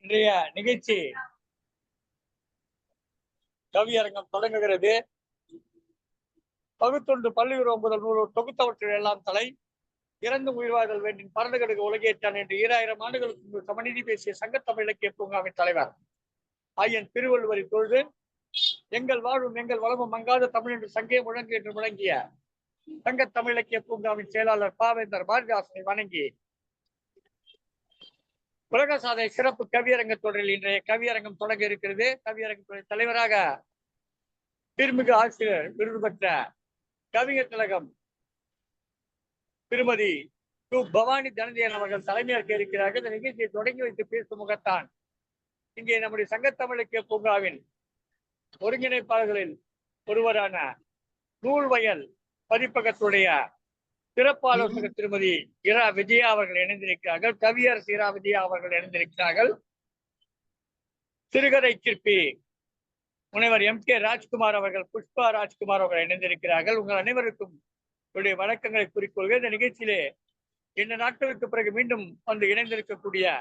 இன்றைய நிகழ்ச்சி கவியரங்கம் தொடங்குகிறது. பகுத்தொன்று பல்லுயிர் முதல் நூறு தொகுத்தவற்றில் எல்லாம் தலை இறந்து உயிர்வாழ்தல் வேண்டின் பரந்துகடுக்கு உலகேற்றான் என்று 2000 ஆண்டுகளுக்கு முன்பு சமநீதி பேசிய சங்கத்தமிழ் இலக்கிய பூங்காவின் தலைவர் ஐயன் திருவள்ளுவரை தொழுது எங்கள் வாழ்வும் எங்கள் வளமும் மங்காத தமிழ் என்று சங்கே முழங்கு என்று முழங்கிய சங்க தமிழ் இலக்கிய பூங்காவின் செயலாளர் பாவேந்தர் பாரதிதாசனை வணங்கி உலக சாதனை சிறப்பு கவியரங்க தொடரில் இன்றைய கவியரங்கம் தொடங்க இருக்கிறது. கவியரங்கத்துடைய தலைவராக திருமிகு ஆசிரியர் விருது பெற்ற கவிஞர் திலகம் திருமதி கு பவானி தனஞ்சயன் அவர்கள் தலைமையேற்க இருக்கிறார்கள். இந்த நிகழ்ச்சியை தொடங்கி வைத்து பேசும் முகத்தான் இங்கே நம்முடைய சங்கத்தமிழ் இலக்கிய பூங்காவின் ஒருங்கிணைப்பாளர்களில் ஒருவரான நூல்வயல் பதிப்பகத்துடைய சிறப்பு ஆலோசகர் திருமதி இரா விஜயா அவர்கள் இணைந்திருக்கிறார்கள். கவியரசு இரா விஜயா அவர்கள் இணைந்திருக்கிறார்கள். சிறுகதை சிற்பி முனைவர் MK ராஜ்குமார் அவர்கள், புஷ்பா ராஜ்குமார் அவர்கள் இணைந்திருக்கிறார்கள். உங்கள் அனைவருக்கும் என்னுடைய வணக்கங்களை குறிக்கொள்க. இந்த நிகழ்ச்சியிலே 2 நாட்களுக்கு பிறகு மீண்டும் வந்து இணைந்திருக்கக்கூடிய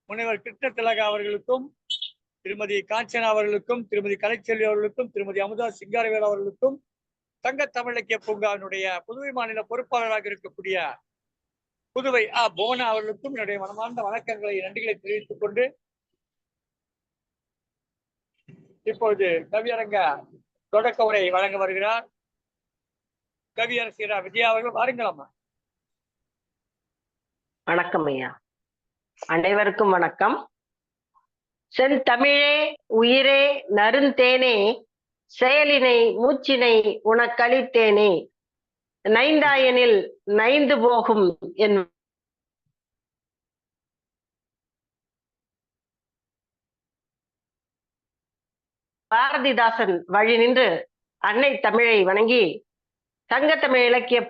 முனைவர் கிருஷ்ண திலகா அவர்களுக்கும், திருமதி காஞ்சனா அவர்களுக்கும், திருமதி கலைச்செல்வி அவர்களுக்கும், திருமதி அமுதா சிங்காரவேல் அவர்களுக்கும், சங்க தமிழ் இலக்கிய பூங்காவினுடைய புதுவை மாநில பொறுப்பாளராக இருக்கக்கூடிய புதுவை புவனா அவர்களுக்கும் என்னுடைய மனமார்ந்த வணக்கங்களை, நன்றிகளை தெரிவித்துக் கொண்டு இப்பொழுது கவியரங்க தொடக்க உரை வழங்க வருகிறார் கவியரசு இரா விஜயா அவர்கள். வாருங்களம்மா. வணக்கம் ஐயா, அனைவருக்கும் வணக்கம். செந்தமிழே உயிரே நருந்தேனே செயலினை மூச்சினை உனக்களித்தேனே நைந்தாயனில் நைந்து போகும் என் பாரதிதாசன் வழி நின்று அன்னை தமிழை வணங்கி சங்கத்தமிழ் இலக்கிய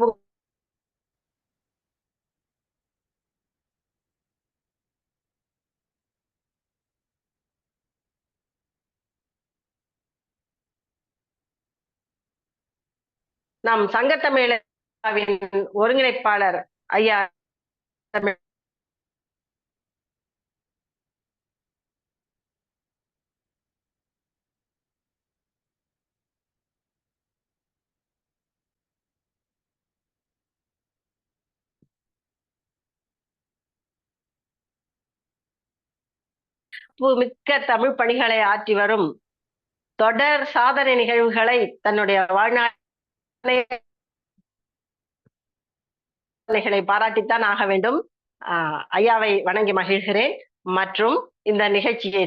நம் சங்கத்தமிழின் ஒருங்கிணைப்பாளர் ஐயா மிக்க தமிழ் பணிகளை ஆற்றி வரும் தொடர் சாதனை நிகழ்வுகளை தன்னுடைய வாழ்நாளை பாராட்டித்தான் ஆக வேண்டும். ஐயாவை வணங்கி மகிழ்கிறேன். மற்றும் இந்த நிகழ்ச்சியை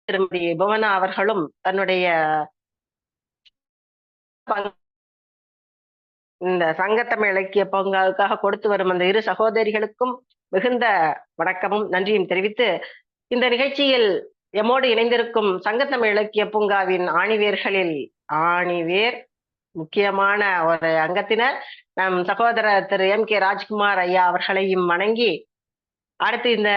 திருமதி புவனா அவர்களும் தன்னுடைய இந்த சங்கத்தமிழ் இலக்கிய பூங்காவுக்காக கொடுத்து வரும் அந்த 2 சகோதரிகளுக்கும் மிகுந்த வணக்கமும் நன்றியும் தெரிவித்து, இந்த நிகழ்ச்சியில் எம்மோடு இணைந்திருக்கும் சங்கத்தமிழ் இலக்கிய பூங்காவின் ஆணிவேர் முக்கியமான ஒரு அங்கத்தினர் நம் சகோதரர் திரு MK ராஜ்குமார் ஐயா அவர்களையும் வணங்கி, அடுத்து இந்த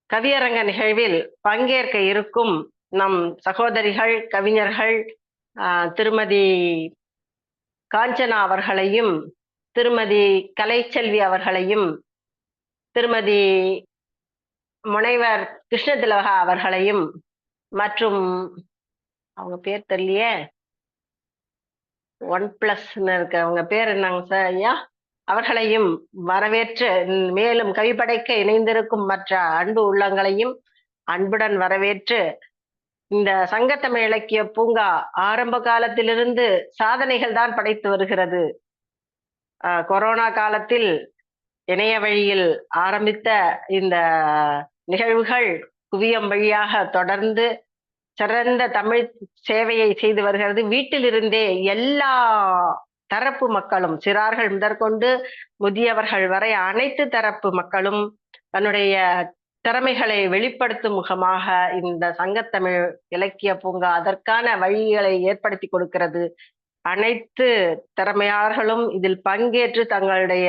கவியரங்க நிகழ்வில் பங்கேற்க இருக்கும் நம் சகோதரிகள் கவிஞர்கள் திருமதி காஞ்சனா அவர்களையும், திருமதி கலைச்செல்வி அவர்களையும், திருமதி முனைவர் கிருஷ்ண திலகா அவர்களையும், மற்றும் அவங்க பேர் தெரியலையே, 1+ இருக்க அவங்க பேர் என்னங்க சார் ஐயா, அவர்களையும் வரவேற்று, மேலும் கவிப்படைக்க இணைந்திருக்கும் மற்ற அன்பு உள்ளங்களையும் அன்புடன் வரவேற்று, இந்த சங்கத்தமிழ் இலக்கிய பூங்கா ஆரம்ப காலத்திலிருந்து சாதனைகள் தான் படைத்து வருகிறது. கொரோனா காலத்தில் இணைய வழியில் ஆரம்பித்த இந்த நிகழ்வுகள் குவியம் வழியாக தொடர்ந்து சிறந்த தமிழ் சேவையை செய்து வருகிறது. வீட்டிலிருந்தே எல்லா தரப்பு மக்களும், சிறார்கள் முதற்கொண்டு முதியவர்கள் வரை அனைத்து தரப்பு மக்களும் தன்னுடைய திறமைகளை வெளிப்படுத்தும் முகமாக இந்த சங்கத்தமிழ் இலக்கிய பூங்கா அதற்கான வழிகளை ஏற்படுத்தி கொடுக்கிறது. அனைத்து திறமையாளர்களும் இதில் பங்கேற்று தங்களுடைய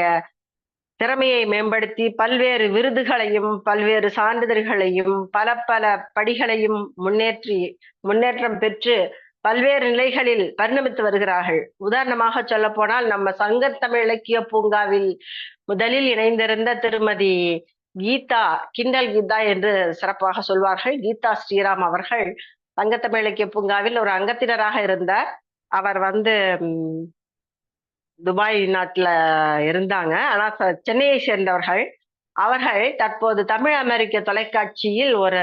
திறமையை மேம்படுத்தி பல்வேறு விருதுகளையும் பல்வேறு சான்றிதழ்களையும் பல படிகளையும் முன்னேற்றம் பெற்று பல்வேறு நிலைகளில் பரிணமித்து வருகிறார்கள். உதாரணமாக சொல்ல போனால் நம்ம சங்கத்தமிழ் இலக்கிய பூங்காவில் முதலில் இணைந்திருந்த திருமதி கீதா, கிண்டல் கீதா என்று சிறப்பாக சொல்வார்கள், கீதா ஸ்ரீராம் அவர்கள் சங்கத்தமிழ் இலக்கிய பூங்காவில் ஒரு அங்கத்தினராக இருந்தார். அவர் துபாய் நாட்டுல இருந்தாங்க. ஆனா சென்னையை சேர்ந்தவர்கள். அவர்கள் தற்போது தமிழ் அமெரிக்க தொலைக்காட்சியில் ஒரு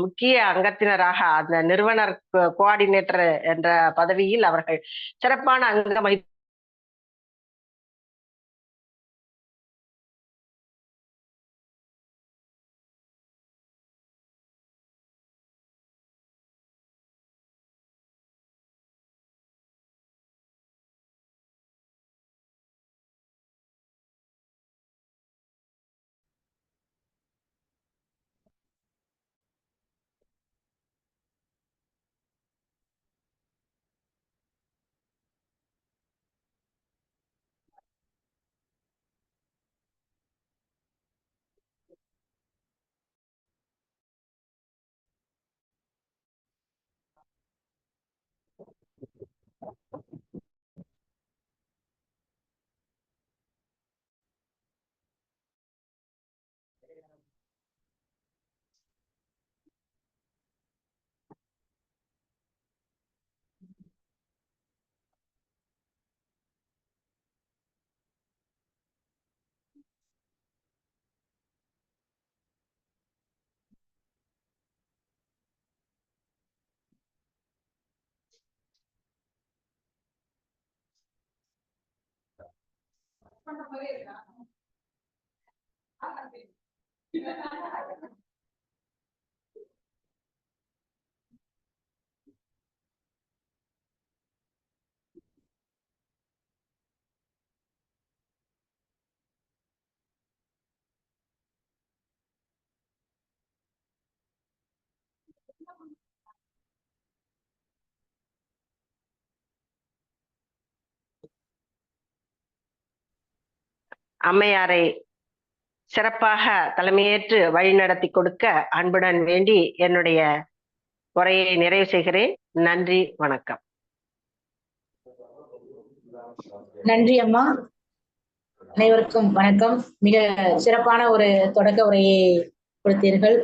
முக்கிய அங்கத்தினராக அந்த நிறுவனர் கோஆர்டினேட்டர் என்ற பதவியில் அவர்கள் சிறப்பான அங்கம் வகித்து அம்மையாரை சிறப்பாக தலைமையேற்று வழிநடத்தி கொடுக்க அன்புடன் வேண்டி என்னுடைய உரையை நிறைவு செய்கிறேன். நன்றி, வணக்கம். நன்றி அம்மா. அனைவருக்கும் வணக்கம். மிக சிறப்பான ஒரு தொடக்க உரையை கொடுத்தீர்கள்.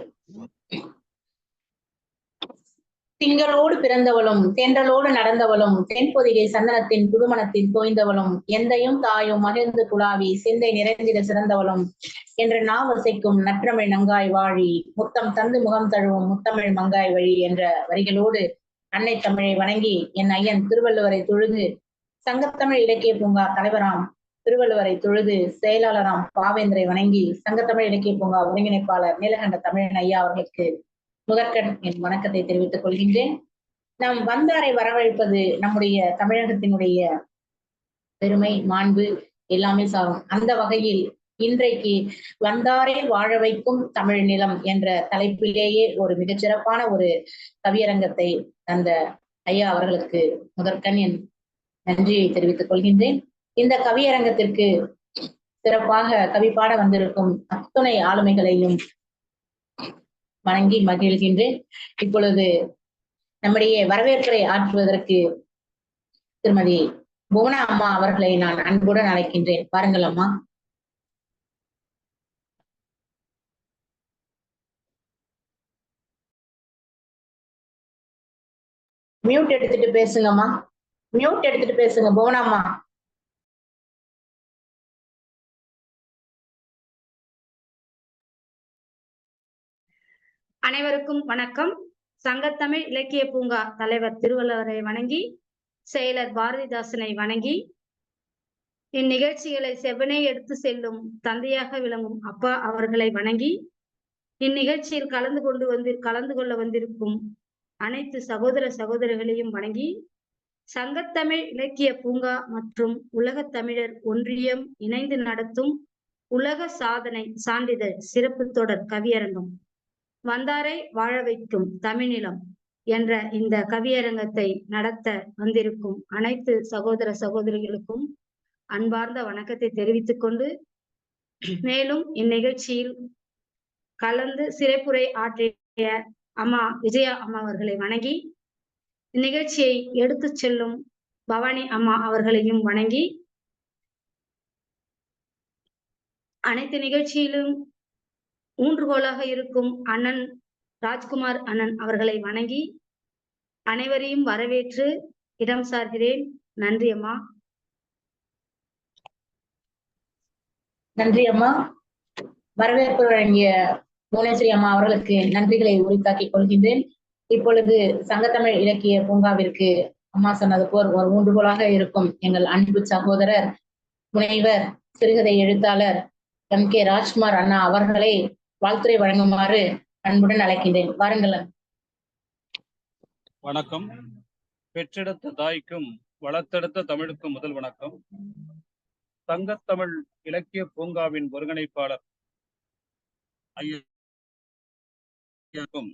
திங்களோடு பிறந்தவளும் தென்றலோடு நடந்தவளும் தென்பொதிகை சந்தனத்தின் புதுமணத்தில் தோய்ந்தவளும் எந்தையும் தாயும் மகிழ்ந்து குழாவி சிந்தை நிறைந்திட சிறந்தவளும் என்ற நாவசைக்கும் நற்றமிழ் நங்காய் வாழி முத்தம் தந்து முகம் தழுவும் முத்தமிழ் மங்காய் வழி என்ற வரிகளோடு அன்னை தமிழை வணங்கி என் ஐயன் திருவள்ளுவரை தொழுது சங்கத்தமிழ் இலக்கிய பூங்கா தலைவராம் திருவள்ளுவரை தொழுது செயலாளராம் பாவேந்தரை வணங்கி சங்கத்தமிழ் இலக்கிய பூங்கா ஒருங்கிணைப்பாளர் நீலகண்ட தமிழன் ஐயா அவர்களுக்கு முதற்கண் என் வணக்கத்தை தெரிவித்துக் கொள்கின்றேன். நாம் வந்தாரை வரவழைப்பது நம்முடைய தமிழகத்தினுடைய பெருமை, மாண்பு எல்லாமே சாரும். அந்த வகையில் இன்றைக்கு வந்தாரை வாழ வைக்கும் தமிழ் நிலம் என்ற தலைப்பிலேயே ஒரு மிகச்சிறப்பான ஒரு கவியரங்கத்தை அந்த ஐயா அவர்களுக்கு முதற்கண் என் நன்றியை தெரிவித்துக் கொள்கின்றேன். இந்த கவியரங்கத்திற்கு சிறப்பாக கவி பாட வந்திருக்கும் அத்துணை ஆளுமைகளையும் வணங்கி மகிழ்கின்றேன். இப்பொழுது நம்முடைய வரவேற்புரை ஆற்றுவதற்கு திருமதி புவனா அம்மா அவர்களை நான் அன்புடன் அழைக்கின்றேன். பாருங்கள் அம்மா. மியூட் எடுத்துட்டு பேசுங்கம்மா. மியூட் எடுத்துட்டு பேசுங்க புவனா அம்மா. அனைவருக்கும் வணக்கம். சங்கத்தமிழ் இலக்கிய பூங்கா தலைவர் திருவள்ளுவரை வணங்கி செயலர் பாரதிதாசனை வணங்கி இந்நிகழ்ச்சிகளை செவ்வனே எடுத்து செல்லும் தந்தையாக விளங்கும் அப்பா அவர்களை வணங்கி இந்நிகழ்ச்சியில் கலந்து கொள்ள வந்திருக்கும் அனைத்து சகோதர சகோதரிகளையும் வணங்கி சங்கத்தமிழ் இலக்கிய பூங்கா மற்றும் உலகத் தமிழர் ஒன்றியம் இணைந்து நடத்தும் உலக சாதனை சான்றிதழ் சிறப்பு தொடர் கவியரங்கம் வந்தாரை வாழ வைக்கும் தமிழ்நிலம் என்ற இந்த கவியரங்கத்தை நடத்த வந்திருக்கும் அனைத்து சகோதர சகோதரிகளுக்கும் அன்பார்ந்த வணக்கத்தை தெரிவித்துக் கொண்டு, மேலும் இந்நிகழ்ச்சியில் கலந்து சிறப்புரை ஆற்றிய அம்மா விஜயா அம்மா அவர்களை வணங்கி, இந்நிகழ்ச்சியை எடுத்து செல்லும் பவானி அம்மா அவர்களையும் வணங்கி, அனைத்து நிகழ்ச்சியிலும் ஊன்றுகோலாக இருக்கும் அண்ணன் ராஜ்குமார் அண்ணன் அவர்களை வணங்கி அனைவரையும் வரவேற்று இடம் சார்கிறேன். நன்றி அம்மா. நன்றி அம்மா. வரவேற்பு வழங்கிய புவனேஸ்வரி அம்மா அவர்களுக்கு நன்றிகளை உரித்தாக்கிக் கொள்கின்றேன். இப்பொழுது சங்கத்தமிழ் இலக்கிய பூங்காவிற்கு அம்மா சொன்னது போல் ஒரு ஊன்றுகோலாக இருக்கும் எங்கள் அன்பு சகோதரர் முனைவர் சிறுகதை எழுத்தாளர் M.K. ராஜ்குமார் அண்ணா அவர்களை வாழ்த்துரை வழங்குமாறு அன்புடன் அழைக்கின்றேன். வாருங்கள். வணக்கம். பெற்றெடுத்த தாய்க்கும் வளர்த்தெடுத்த தமிழுக்கும் முதல் வணக்கம். சங்கத்தமிழ் இலக்கிய பூங்காவின் ஒருங்கிணைப்பாளர் ஐயாக்கும்,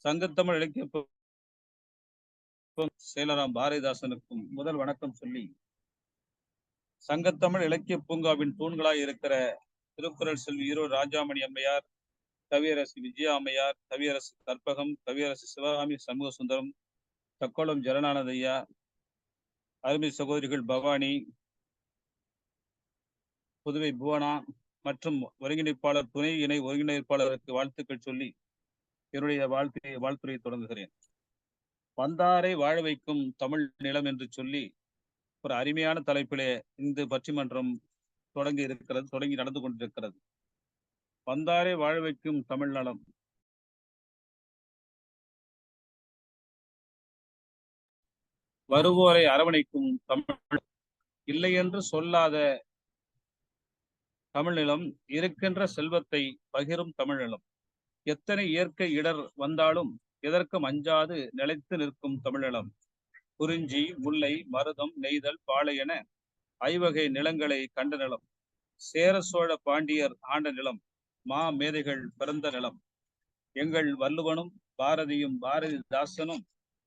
சங்கத்தமிழ் இலக்கிய செயலராம் பாரதிதாசனுக்கும் முதல் வணக்கம் சொல்லி, சங்கத்தமிழ் இலக்கிய பூங்காவின் தூண்களாய் இருக்கிற திருக்குறள் செல்வி ஈரோடு ராஜாமணி அம்மையார், கவியரசி விஜயா அம்மையார், கவியரசு கற்பகம், கவியரசு சிவகாமி சண்முக சுந்தரம், தக்கோலம் ஜெகநாத ஐயா, அருமை சகோதரிகள் பவானி, புதுவை புவனா மற்றும் ஒருங்கிணைப்பாளர் துணை இணை ஒருங்கிணைப்பாளருக்கு வாழ்த்துக்கள் சொல்லி என்னுடைய வாழ்த்துரையை தொடங்குகிறேன். வந்தாரை வாழ வைக்கும் தமிழ் நிலம் என்று சொல்லி ஒரு அருமையான தலைப்பிலே இந்த பட்டிமன்றம் தொடங்கி நடந்து கொண்டிருக்கிறது. வந்தாரை வாழ வைக்கும் தமிழ் நலம். வருவோரை அரவணைக்கும் தமிழ். இல்லை என்று சொல்லாத தமிழ் நிலம், இருக்கின்ற செல்வத்தை பகிரும் தமிழ் நிலம். எத்தனை இயற்கை இடர் வந்தாலும் எதற்கும் அஞ்சாது நிலைத்து நிற்கும் தமிழ் நிலம். குறிஞ்சி, முல்லை, மருதம், நெய்தல், பாலை என ஐவகை நிலங்களை கண்ட நிலம். சேர சோழ பாண்டியர் ஆண்ட நிலம். மா மேதைகள் பிறந்த நிலம். எங்கள் வள்ளுவனும் பாரதியும் பாரதிதாசனும்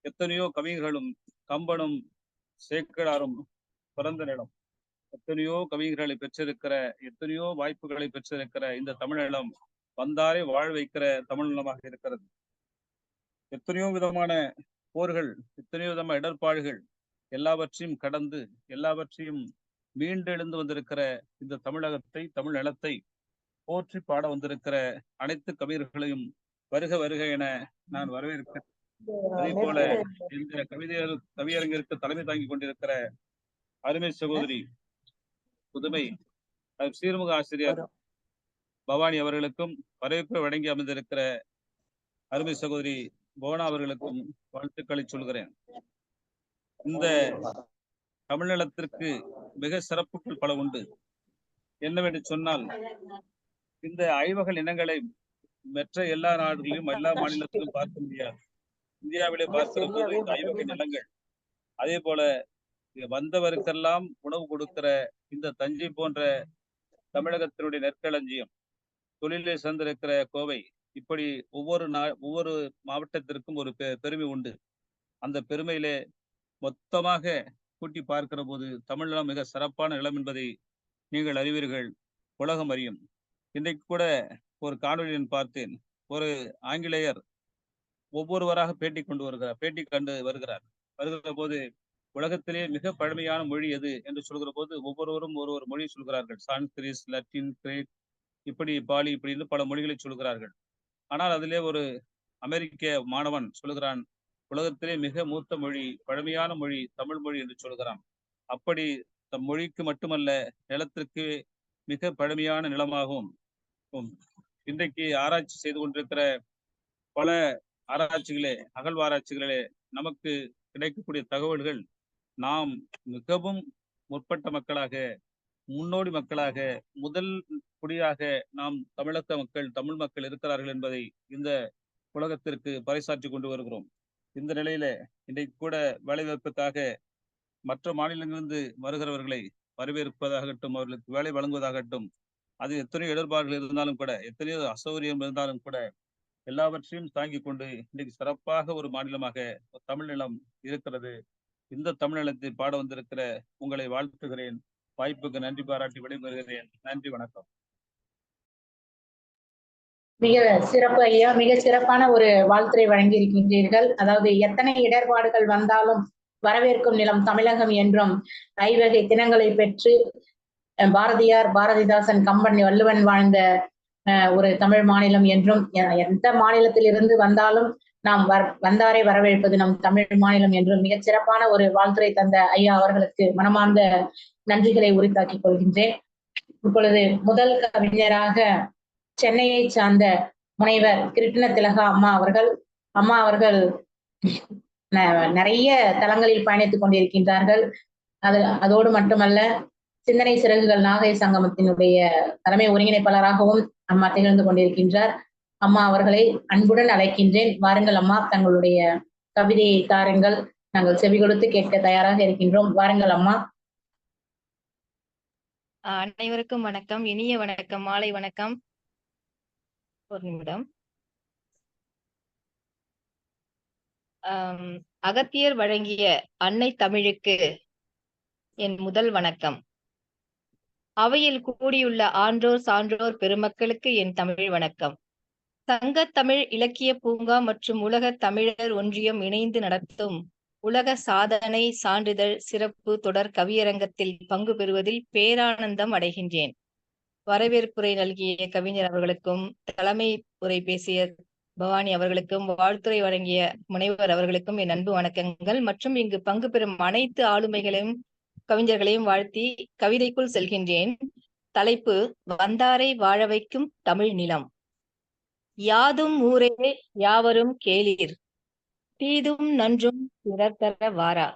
எத்தனையோ கவிஞர்களும் கம்பனும் சேக்கிழாரும் பிறந்த நிலம். எத்தனையோ கவிஞர்களை பெற்றிருக்கிற, எத்தனையோ வாய்ப்புகளை பெற்றிருக்கிற இந்த தமிழ் நிலம் வந்தாரை வாழ வைக்கிற தமிழ் நிலமாக இருக்கிறது. எத்தனையோ விதமான போர்கள், எத்தனையோ விதமான இடர்பாடுகள் எல்லாவற்றையும் கடந்து எல்லாவற்றையும் மீண்டெழுந்து வந்திருக்கிற இந்த தமிழகத்தை, தமிழ் நிலத்தை போற்றி பாட வந்திருக்கிற அனைத்து கவிஞர்களையும் வருக வருக என நான் வரவேற்கிறேன். அதே போல இந்த கவியரங்கிற்கு தலைமை தாங்கி கொண்டிருக்கிற அருமை சகோதரி புதுமை சீர்முக ஆசிரியர் பவானி அவர்களுக்கும், வரவேற்பை வழங்கி அமர்ந்திருக்கிற அருமை சகோதரி போனா அவர்களுக்கும் வாழ்த்துக்களை சொல்கிறேன். இந்த தமிழ்நிலத்திற்கு மிக சிறப்புகள் பல உண்டு. என்னவென்று சொன்னால், இந்த ஐவகை இனங்களை மற்ற எல்லா நாடுகளிலும் எல்லா மாநிலத்திலும் பார்க்க முடியாது. இந்தியாவிலே பார்க்கிற போது இந்த ஐவகை நிலங்கள், அதே போல வந்தவருக்கெல்லாம் உணவு கொடுக்கிற இந்த தஞ்சை போன்ற தமிழகத்தினுடைய நெற்களஞ்சியம், தொழிலை சார்ந்திருக்கிற கோவை, இப்படி ஒவ்வொரு மாவட்டத்திற்கும் ஒரு பெருமை உண்டு. அந்த பெருமையிலே மொத்தமாக கூட்டி பார்க்கிற போது தமிழ்நிலம் மிக சிறப்பான நிலம் என்பதை நீங்கள் அறிவீர்கள், உலகம் அறியும். இன்றைக்கு கூட ஒரு காணொலியில் பார்த்தேன். ஒரு ஆங்கிலேயர் ஒவ்வொருவராக பேட்டி கண்டு வருகிறார். வருகிற போது உலகத்திலே மிக பழமையான மொழி எது என்று சொல்கிற போது ஒவ்வொருவரும் ஒரு மொழி சொல்கிறார்கள். சான்ஸ்கிரிட், லத்தீன், கிரேக், இப்படி பாலி, இப்படின்னு பல மொழிகளை சொல்கிறார்கள். ஆனால் அதிலே ஒரு அமெரிக்க மாணவன் சொல்கிறான், உலகத்திலே மிக மூத்த மொழி, பழமையான மொழி தமிழ் மொழி என்று சொல்கிறான். அப்படி தம் மொழிக்கு மட்டுமல்ல, நிலத்திற்கு மிக பழமையான நிலமாகவும் இன்றைக்கு ஆராய்ச்சி செய்து கொண்டிருக்கிற பல ஆராய்ச்சிகளே, அகழ்வாராய்ச்சிகளிலே நமக்கு கிடைக்கக்கூடிய தகவல்கள், நாம் மிகவும் முற்பட்ட மக்களாக, முன்னோடி மக்களாக, முதல் குடியாக நாம் தமிழக மக்கள், தமிழ் மக்கள் இருக்கிறார்கள் என்பதை இந்த உலகத்திற்கு பறைசாற்றி கொண்டு வருகிறோம். இந்த நிலையில இன்றைக்கு கூட வேலைவாய்ப்புக்காக மற்ற மாநிலங்களிலிருந்து வருகிறவர்களை வரவேற்பதாகட்டும், அவர்களுக்கு வேலை வழங்குவதாகட்டும், அது எத்தனையோ இடர்பாடுகள் இருந்தாலும் கூட, எத்தனையோ அசௌகரியம் இருந்தாலும் கூட எல்லாவற்றையும் தாங்கிக் கொண்டு இன்றைக்கு சிறப்பாக ஒரு மாநிலமாக தமிழ்நிலம் இருக்கிறது. இந்த தமிழ்நிலத்தை பாட வந்திருக்கிற உங்களை வாழ்த்துகிறேன். வாய்ப்புக்கு நன்றி பாராட்டி விடைபெறுகிறேன். நன்றி, வணக்கம். மிக சிறப்பு ஐயா, மிக சிறப்பான ஒரு வாழ்த்துரை வழங்கி இருக்கின்றீர்கள். அதாவது எத்தனை இடர்பாடுகள் வந்தாலும் வரவேற்கும் நிலம் தமிழகம் என்றும், ஐவகை தினங்களை பெற்று பாரதியார், பாரதிதாசன், கம்பன், வள்ளுவன் வாழ்ந்த ஒரு தமிழ் மாநிலம் என்றும், எந்த மாநிலத்தில் இருந்து வந்தாலும் நாம் வந்தாரை வரவேற்பது நம் தமிழ் மாநிலம் என்றும் மிகச் சிறப்பான ஒரு வாழ்த்துரை தந்த ஐயா அவர்களுக்கு மனமார்ந்த நன்றிகளை உரித்தாக்கிக் கொள்கின்றேன். இப்பொழுது முதல் கவிஞராக சென்னையை சார்ந்த முனைவர் கிருட்டிண திலகா அம்மா அவர்கள் நிறைய தளங்களில் பயணித்துக் கொண்டிருக்கின்றார்கள். அதோடு மட்டுமல்ல, சிந்தனை சிறகுகள் நாகை சங்கமத்தினுடைய தலைமை ஒருங்கிணைப்பாளராகவும் அம்மா திகழ்ந்து கொண்டிருக்கின்றார். அம்மா அவர்களை அன்புடன் அழைக்கின்றேன். வாருங்கள் அம்மா, தங்களுடைய கவிதையை தாருங்கள். நாங்கள் செவி கொடுத்து கேட்க தயாராக இருக்கின்றோம். வாருங்கள் அம்மா. அனைவருக்கும் வணக்கம், இனிய வணக்கம், மாலை வணக்கம். ஒரு நிமிடம். அகத்தியர் வழங்கிய அன்னை தமிழுக்கு என் முதல் வணக்கம். அவையில் கூடியுள்ள ஆன்றோர் சான்றோர் பெருமக்களுக்கு என் தமிழ் வணக்கம். சங்கத் தமிழ் இலக்கிய பூங்கா மற்றும் உலக தமிழர் ஒன்றியம் இணைந்து நடத்தும் உலக சாதனை சான்றிதழ் சிறப்பு தொடர் கவியரங்கத்தில் பங்கு பெறுவதில் பேரானந்தம் அடைகின்றேன். வரவேற்புரை நல்கிய கவிஞர் அவர்களுக்கும், தலைமை உரை பேசிய பவானி அவர்களுக்கும், வாழ்த்துரை வழங்கிய முனைவர் அவர்களுக்கும் என் அன்பு வணக்கங்கள். மற்றும் இங்கு பங்கு பெறும் அனைத்து ஆளுமைகளையும் கவிஞர்களையும் வாழ்த்தி கவிதைக்குள் செல்கின்றேன். தலைப்பு: வந்தாரை வாழ வைக்கும் தமிழ் நிலம். யாதும் ஊரே யாவரும் கேளீர், தீதும் நன்றும் பிறர் தர வாரா.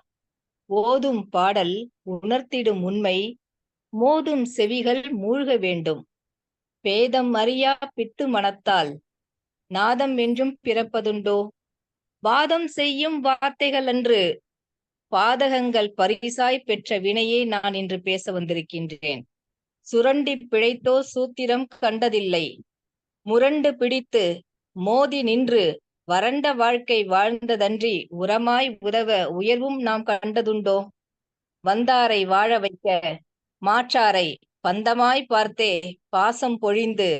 ஓதும் பாடல் உணர்த்திடும் உண்மை, மோதும் செவிகள் மூழ்க வேண்டும். பேதம் அறியா பித்து மனத்தால் நாதம் என்றும் பிறப்பதுண்டோ? வாதம் செய்யும் வார்த்தைகள் அன்று, பாதகங்கள் பரிசாய் பெற்ற வினையே நான் இன்று பேச வந்திருக்கின்றேன். சுரண்டி பிழைத்தோ சூத்திரம் கண்டதில்லை, முரண்டு பிடித்து மோதி நின்று வறண்ட வாழ்க்கை வாழ்ந்ததன்றி உரமாய் உதவ உயர்வும் நாம் கண்டதுண்டோ? வந்தாரை வாழ வைக்க மாற்றாரை பந்தமாய் பார்த்தே பாசம் பொழிந்து,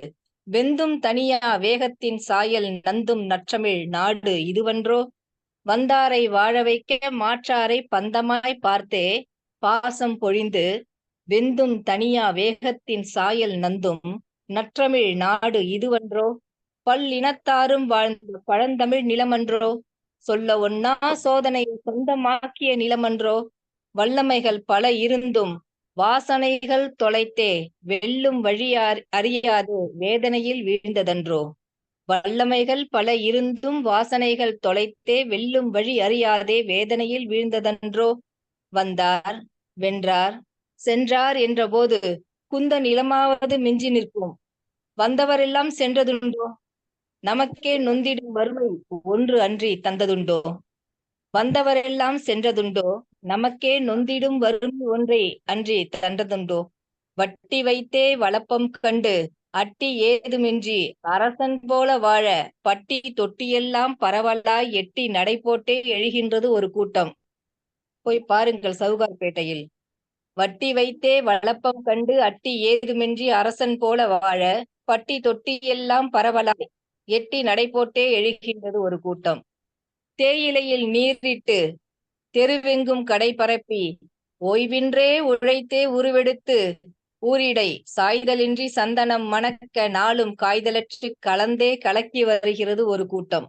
வெந்தும் தனியா வேகத்தின் சாயல் நந்தும் நற்றமிழ் நாடு இதுவன்றோ? வந்தாரை வாழ வைக்க மாற்றாரை பந்தமாய் பார்த்தே பாசம் பொழிந்து, வெந்தும் தனியா வேகத்தின் சாயல் நந்தும் நற்றமிழ் நாடு இதுவன்றோ? பல்லினத்தாரும் வாழ்ந்த பழந்தமிழ் நிலமன்றோ? சொல்ல ஒன்னா சோதனையை சொந்தமாக்கிய நிலமன்றோ? வல்லமைகள் பல இருந்தும் வாசனைகள் தொலைத்தே வெல்லும் வழி அறியாது வேதனையில் வீழ்ந்ததன்றோ? வல்லமைகள் பல இருந்தும் வாசனைகள் தொலைத்தே வெல்லும் வழி அறியாதே வேதனையில் வீழ்ந்ததன்றோ? வந்தார், வென்றார், சென்றார் என்றபோது குந்த நிலமாவது மிஞ்சி நிற்கும். வந்தவரெல்லாம் சென்றதுண்டோ? நமக்கே நொந்திடும் வறுமை ஒன்று அன்றி தந்ததுண்டோ? வந்தவரெல்லாம் சென்றதுண்டோ? நமக்கே நொந்திடும் வறுமை ஒன்றை அன்றி தந்ததுண்டோ? வட்டி வைத்தே வளப்பம் கண்டு அட்டி ஏதுமின்றி அரசன் போல வாழ பட்டி தொட்டியெல்லாம் பரவலாய் எட்டி நடை போட்டே எழுகின்றது ஒரு கூட்டம். போய் பாருங்கள் சவுகார்பேட்டையில். வட்டி வைத்தே வளப்பம் கண்டு அட்டி ஏதுமின்றி அரசன் போல வாழ பட்டி தொட்டியெல்லாம் பரவலாய் எட்டி நடை போட்டே எழுகின்றது ஒரு கூட்டம். தேயிலையில் நீரிட்டு தெருவெங்கும் கடை பரப்பி ஓய்வின்றே உழைத்தே உருவெடுத்து ஊரிடை சாய்தலின்றி சந்தனம் மணக்க நாளும் காய்தலற்று கலந்தே கலக்கி வருகிறது ஒரு கூட்டம்.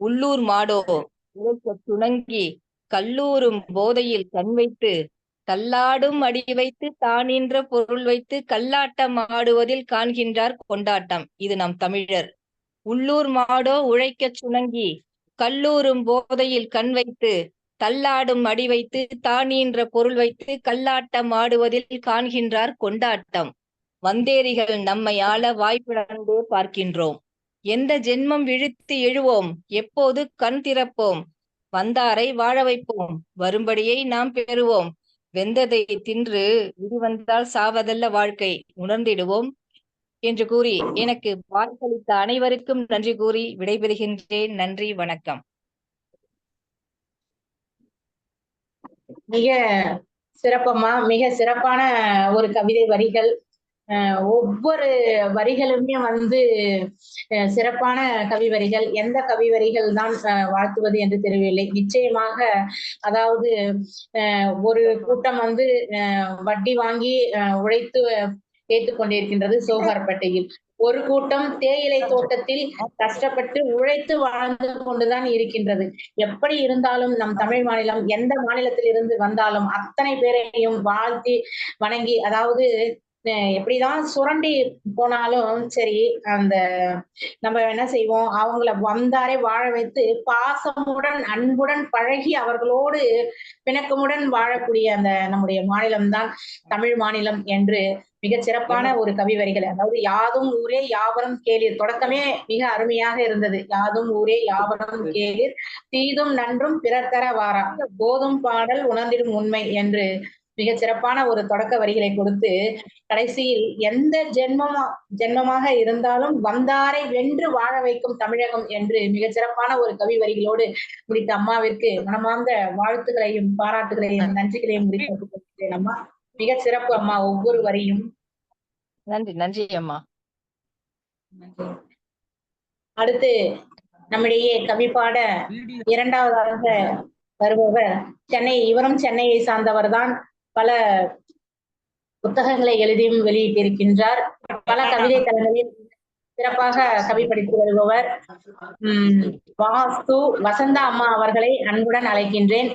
உள்ளூர் மாடோ உழைக்க துணங்கி கல்லூரும் போதையில் கண் வைத்து கல்லாடும் அடி வைத்து தானின்ற பொருள் வைத்து கல்லாட்டம் ஆடுவதில் காண்கின்றார் கொண்டாட்டம். இது நம் தமிழர். உள்ளூர் மாடோ உழைக்க சுணங்கி கல்லூரும் போதையில் கண் வைத்து தள்ளாடும் அடி வைத்து தானின்ற பொருள் வைத்து கல்லாட்டம் ஆடுவதில் காண்கின்றார் கொண்டாட்டம். வந்தேரிகள் நம்மை ஆள வாய்ப்பிழந்தே பார்க்கின்றோம். எந்த ஜென்மம் விழித்து எழுவோம், எப்போது கண் திறப்போம்? வந்தாரை வாழ வைப்போம், வரும்படியை நாம் பெறுவோம். வெந்ததை தின்று விதி வந்தால் சாவதல்ல வாழ்க்கை, உணர்ந்திடுவோம் என்று கூறி எனக்கு வாய்ப்பளித்த அனைவருக்கும் நன்றி கூறி விடைபெறுகின்றேன். நன்றி, வணக்கம். மிக சிறப்பம்மா, மிக சிறப்பான ஒரு கவிதை வரிகள். ஒவ்வொரு வரிகளுமே வந்து சிறப்பான கவி வரிகள். எந்த கவி வரிகள் தான் வாழ்த்துவது என்று தெரியவில்லை. நிச்சயமாக அதாவது ஒரு கூட்டம் வந்து வட்டி வாங்கி உழைத்து கேட்டுக் கொண்டிருக்கின்றது சோகார்பேட்டையில். ஒரு கூட்டம் தேயிலை தோட்டத்தில் கஷ்டப்பட்டு உழைத்து வாழ்ந்து கொண்டுதான் இருக்கின்றது. எப்படி இருந்தாலும் நம் தமிழ் மாநிலம் எந்த மாநிலத்தில் இருந்து வந்தாலும் அத்தனை பேரையும் வாழ்த்தி வணங்கி, அதாவது எப்படிதான் சுரண்டி போனாலும் சரி, அந்த நம்ம என்ன செய்வோம், அவங்கள வந்தாரே வாழ வைத்து பாசமுடன் அன்புடன் பழகி அவர்களோடு பிணக்கமுடன் வாழக்கூடிய அந்த நம்முடைய மாநிலம்தான் தமிழ் மாநிலம் என்று மிக சிறப்பான ஒரு கவி வரிகள். அதாவது யாதும் ஊரே யாவரும் கேளீர், தொடக்கமே மிக அருமையாக இருந்தது. யாதும் ஊரே யாவரும் கேளீர், தீதும் நன்றும் பிறர் தர வாரா, போதும் பாடல் உணர்ந்திடும் உண்மை என்று மிக சிறப்பான ஒரு தொடக்க வரிகளை கொடுத்து கடைசியில் எந்த ஜென்மமாக இருந்தாலும் வந்தாரை வென்று வாழ வைக்கும் தமிழகம் என்று மிக சிறப்பான ஒரு கவி வரிகளோடு முடித்த அம்மாவிற்கு மனமார்ந்த வாழ்த்துக்களையும் பாராட்டுகளையும் நன்றிகளையும் முடித்து அம்மா. மிக சிறப்பு அம்மா, ஒவ்வொரு வரியும். நன்றி, நன்றி அம்மா. அடுத்து நம்மிடையே கவி பாட இரண்டாவதாக வருபவர் இவரும் சென்னையை சார்ந்தவர் தான். பல புத்தகங்களை எழுதியும் வெளியிட்டிருக்கின்றார். பல கவிதை தளங்களில் சிறப்பாக கவி படித்து வருபவர் வாஸ்து வசந்தா அம்மா அவர்களை அன்புடன் அழைக்கின்றேன்.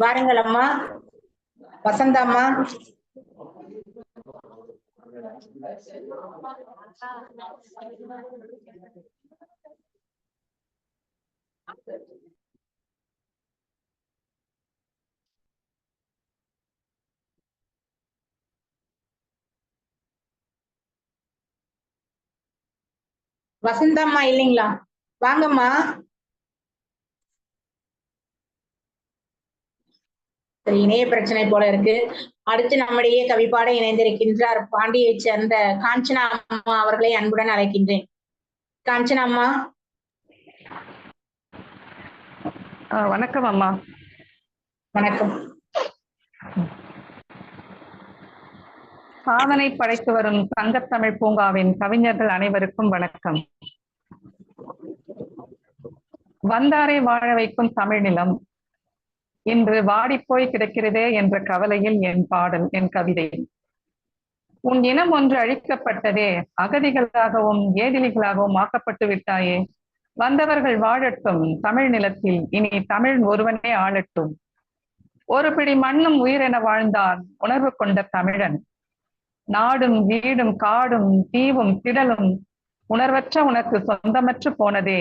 வாருங்கள் அம்மா. வசந்தா அம்மா. வசந்தம்மா இல்லைங்களா? வாங்கம்மா. சரி, இணைய பிரச்சனை போல இருக்கு. அடுத்து நம்முடைய கவிப்பாட இணைந்திருக்கின்றார் பாண்டியை சேர்ந்த காஞ்சனா அம்மா அவர்களை அன்புடன் அழைக்கின்றேன். காஞ்சனா அம்மா. வணக்கம் அம்மா. வணக்கம். சாதனை படைத்து வரும் சங்கத்தமிழ் பூங்காவின் கவிஞர்கள் அனைவருக்கும் வணக்கம். வந்தாரை வாழ வைக்கும் தமிழ் நிலம் இன்று வாடிப்போய் கிடக்கிறதே என்ற கவலையில் என் பாடல், என் கவிதை. உன் இனம் ஒன்று அழிக்கப்பட்டதே, அகதிகளாகவும் ஏதிலிகளாகவும் ஆக்கப்பட்டு விட்டாயே. வந்தவர்கள் வாழட்டும் தமிழ் நிலத்தில், இனி தமிழ் ஒருவனே ஆளட்டும். ஒரு பிடி மண்ணும் உயிரென வாழ்ந்தான் உணர்வு கொண்ட தமிழன். நாடும் வீடும் காடும் தீவும் திடலும் உணர்வற்ற உனக்கு சொந்தமற்று போனதே.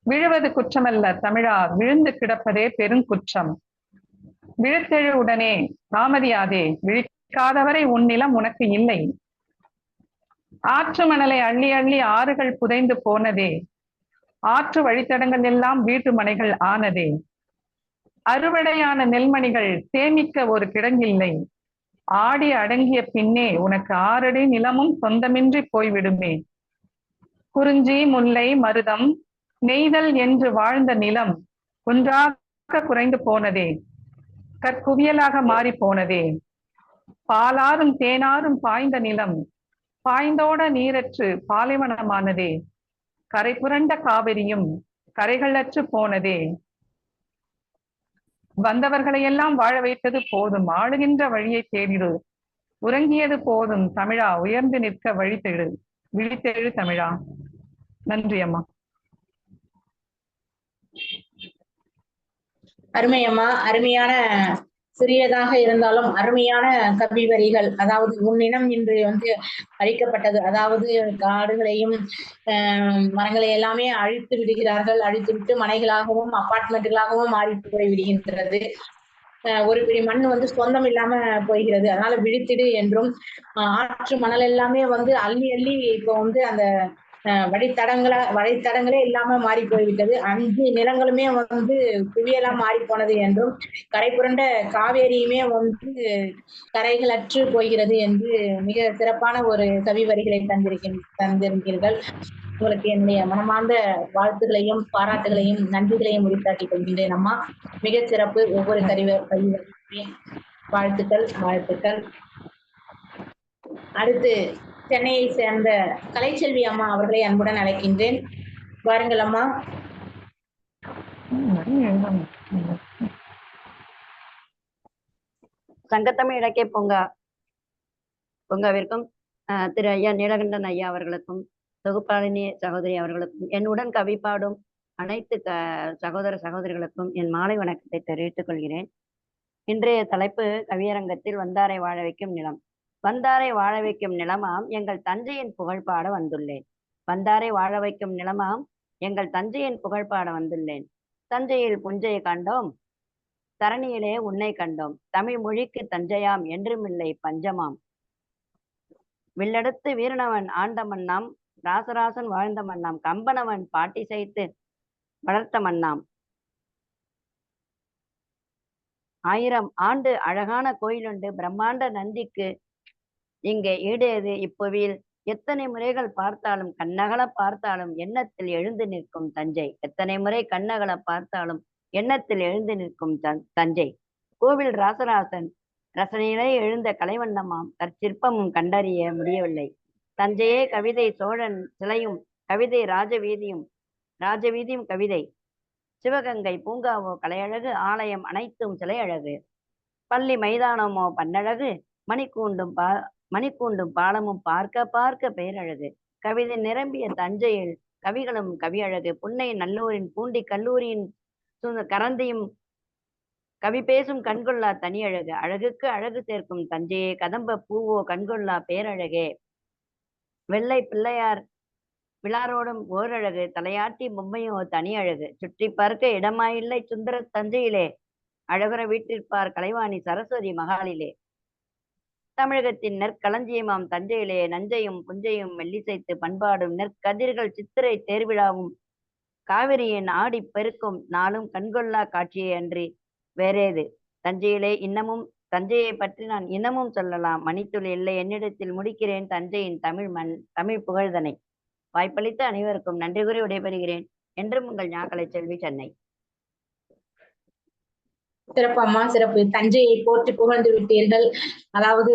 விழுவது குற்றமல்ல தமிழா, விழுந்து கிடப்பதே பெருங்குற்றம். விழுத்தெழு உடனே தாமதியாதே, விழிக்காதவரை உன் நிலம் உனக்கு இல்லை. ஆற்று மணலை அள்ளி அள்ளி ஆறுகள் புதைந்து போனதே. ஆற்று வழித்தடங்கள் எல்லாம் வீட்டு மனைகள் ஆனதே. அறுவடையான நெல்மணிகள் சேமிக்க ஒரு கிடங்கில்லை. ஆடி அடங்கிய பின்னே உனக்கு 6 அடி நிலமும் சொந்தமின்றி போய்விடுமே. குறிஞ்சி முல்லை மருதம் நெய்தல் என்று வாழ்ந்த நிலம் குன்றாக குறைந்து போனதே. கற்குவியலாக மாறி போனதே. பாலாரும் தேனாரும் பாய்ந்த நிலம் பாய்ந்தோட நீரற்று பாலைவனமானதே. கரை புரண்ட காவிரியும் கரைகளற்று போனதே. வந்தவர்களையெல்லாம் வாழ வைத்தது போதும், ஆளுகின்ற வழியை தேடிடு. உறங்கியது போதும் தமிழா, உயர்ந்து நிற்க வழி தேடு. விழித்தெழு தமிழா. நன்றி அம்மா. அருமை அம்மா. அருமையான, சிறியதாக இருந்தாலும் அருமையான கவி வரிகள். அதாவது உன்னினம் இன்று வந்து அழிக்கப்பட்டது, அதாவது காடுகளையும் மரங்களை எல்லாமே அழித்து விடுகிறார்கள். அழித்து விட்டு மனைகளாகவும் அபார்ட்மெண்ட்டுகளாகவும் மாறி போய் விடுகின்றது. ஒரு பிடி மண் வந்து சொந்தம் இல்லாம போய்கிறது. அதனால விழித்திடு என்றும், ஆற்று மணல் எல்லாமே வந்து அள்ளி அள்ளி இப்போ வந்து அந்த வழித்தடங்களே இல்லாம மாறி போய்விட்டது. 5 நிலங்களுமே குவியலா மாறி போனது என்றும், கரை புரண்ட காவேரியுமே கரைகளற்று போகிறது என்று மிக சிறப்பான ஒரு கவி வரிகளை தந்திருக்கிறீர்கள். உங்களுக்கு என்னுடைய மனமார்ந்த வாழ்த்துகளையும் பாராட்டுகளையும் நன்றிகளையும் உரித்தாக்கிக் கொள்கின்றேன் அம்மா. மிக சிறப்பு. ஒவ்வொரு கவி வாழ்த்துக்கள் வாழ்த்துக்கள். அடுத்து சென்னையை சேர்ந்த கலைச்செல்வி அம்மா அவர்களை அன்புடன் அழைக்கின்றேன். வாருங்கள் அம்மா. சங்கத்தமிழ் இலக்கிய பூங்காவிற்கும் திரு ஐயா நீலகண்டன் ஐயா அவர்களுக்கும் தொகுப்பாளினி சகோதரி அவர்களுக்கும் என்னுடன் கவி பாடும் அனைத்து சகோதர சகோதரிகளுக்கும் என் மாலை வணக்கத்தை தெரிவித்துக் கொள்கிறேன். இன்றைய தலைப்பு கவியரங்கத்தில் வந்தாரை வாழ வைக்கும் நிலம். வந்தாரை வாழ வைக்கும் நிலமாம் எங்கள் தஞ்சையின் புகழ் பாட வந்துள்ளேன். வந்தாரை வாழ வைக்கும் நிலமாம் எங்கள் தஞ்சையின் புகழ் பாட வந்துள்ளேன். தஞ்சையில் புஞ்சையை கண்டோம், தரணியிலே உன்னை கண்டோம். தமிழ் மொழிக்கு தஞ்சையாம் என்றுமில்லை பஞ்சமாம். வில்லெடுத்து வீரனவன் ஆண்ட மண்ணாம், ராசராசன் வாழ்ந்த மண்ணாம். கம்பனவன் பாட்டி செய்து வளர்த்த மண்ணாம். 1000 ஆண்டு அழகான கோயிலுண்டு, பிரம்மாண்ட நந்திக்கு இங்கே ஈடேது இப்புவியில். எத்தனை முறைகள் பார்த்தாலும் கண்ணகல பார்த்தாலும் எண்ணத்தில் எழுந்து நிற்கும் தஞ்சை. எத்தனை முறை கண்ணகல பார்த்தாலும் எண்ணத்தில் எழுந்து நிற்கும் தஞ்சை. கோவில் ராசராசன் ரசனையிலே எழுந்த கலைவண்ணமாம், கற்சிற்பமும் கண்டறிய முடியவில்லை. தஞ்சையே கவிதை சோழன் சிலையும் கவிதை ராஜவீதியும் கவிதை. சிவகங்கை பூங்காவோ கலையழகு, ஆலயம் அனைத்தும் சிலை அழகு. பள்ளி மைதானமோ பன்னழகு, மணிக்கூண்டும் பாலமும் பார்க்க பார்க்க பேரழகு. கவிதை நிரம்பிய தஞ்சையில் கவிகளும் கவி அழகு. புன்னை நல்லூரின் பூண்டி கல்லூரியின் கரந்தியும் கவி பேசும் கண்கொள்ளா தனி அழகு. அழகுக்கு அழகு சேர்க்கும் தஞ்சையே கதம்ப பூவோ கண்கொள்ளா பேரழகே. வெள்ளை பிள்ளையார் விழாரோடும் ஓரழகு, தலையாட்டி பொம்மையோ தனி அழகு. சுற்றி பார்க்க இடமாயில்லை சுந்தர தஞ்சையிலே, அழகுற வீட்டிற்பார் கலைவாணி சரஸ்வதி மகாலிலே. தமிழகத்தின் நெற்களஞ்சியமாம் தஞ்சையிலே, நஞ்சையும் புஞ்சையும் மெல்லிசைத்து பண்பாடும் நெற்கதிர்கள் சித்திரை தேர்விழாவும் காவிரியின் ஆடி பெருக்கும் நாளும் கண்கொள்ளா காட்சியை அன்றி வேறேது. தஞ்சையை பற்றி நான் இன்னமும் சொல்லலாம், மணித்துளி இல்லை என்னிடத்தில். முடிக்கிறேன் தஞ்சையின் தமிழ் புகழ்தனை. வாய்ப்பளித்த அனைவருக்கும் நன்றி கூறி விடைபெறுகிறேன். என்றும் உங்கள் ஞாகலை செல்வி, சென்னை. சிறப்பு அம்மா, சிறப்பு. தஞ்சையை போற்றி புகழ்ந்து விட்டீர்கள். அதாவது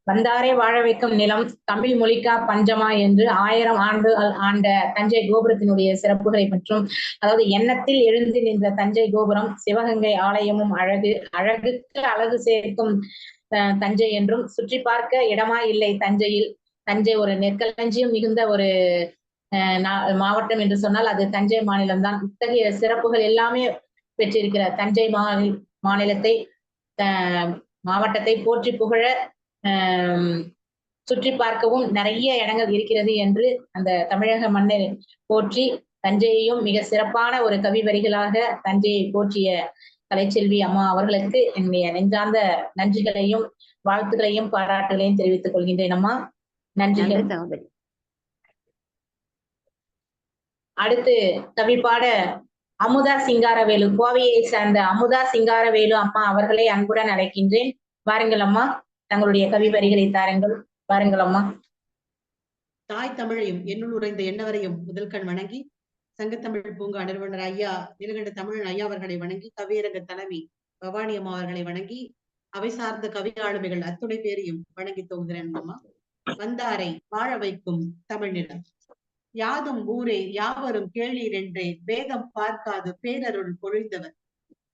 வந்தாரை வாழ வைக்கும் நிலம், தமிழ் மொழிக்கா பஞ்சமா என்று 1000 ஆண்டுகள் ஆண்ட தஞ்சை கோபுரத்தினுடைய சிறப்புகளை மற்றும் அதாவது எண்ணத்தில் எழுந்து நின்ற தஞ்சை கோபுரம், சிவகங்கை ஆலயமும் அழகு, அழகுக்கு அழகு சேர்க்கும் தஞ்சை என்றும், சுற்றி பார்க்க இடமா இல்லை தஞ்சையில். தஞ்சை ஒரு நெற்களஞ்சியம் மிகுந்த ஒரு மாவட்டம் என்று சொன்னால் அது தஞ்சை மாநிலம்தான். இத்தகைய சிறப்புகள் எல்லாமே பெற்றிருக்கிற தஞ்சை மாவட்டத்தை போற்றி புகழ சுற்றி பார்க்கவும் நிறைய இடங்கள் இருக்கிறது என்று அந்த தமிழக மண்ணை போற்றி தஞ்சையையும் மிக சிறப்பான ஒரு கவி வரிகளாக தஞ்சையை போற்றிய கலைச்செல்வி அம்மா அவர்களுக்கு என்னுடைய நெஞ்சார்ந்த நன்றிகளையும் வாழ்த்துக்களையும் பாராட்டுகளையும் தெரிவித்துக் கொள்கின்றேன் அம்மா. நன்றிகள். அடுத்து கவி பாட அமுதா சிங்காரவேலு, கோவையை சார்ந்த அமுதா சிங்காரவேலு அம்மா அவர்களை அன்புடன் அழைக்கின்றேன். வாருங்கள் அம்மா, தங்களுடைய கவி வரிகளை தாருங்கள். வாருங்கள் அம்மா. தாய் தமிழையும் என்னுள் உறைந்த எண்ணவரையும் முதல்கண் வணங்கி, சங்கத்தமிழ் பூங்கா நிறுவனர் ஐயா நீலகண்ட தமிழன் ஐயா அவர்களை வணங்கி, கவியரங்க தலைவி பவானி அம்மா அவர்களை வணங்கி, அவை சார்ந்த கவி ஆளுமைகள் அத்துணை பேரையும் வணங்கி தோங்குகிறேன் அம்மா. வந்தாரை வாழ வைக்கும் தமிழ் நிலம். யாதும் ஊரே யாவரும் கேளீர் என்றே வேதம் பார்க்காது பேரருள் பொழிந்தவர்.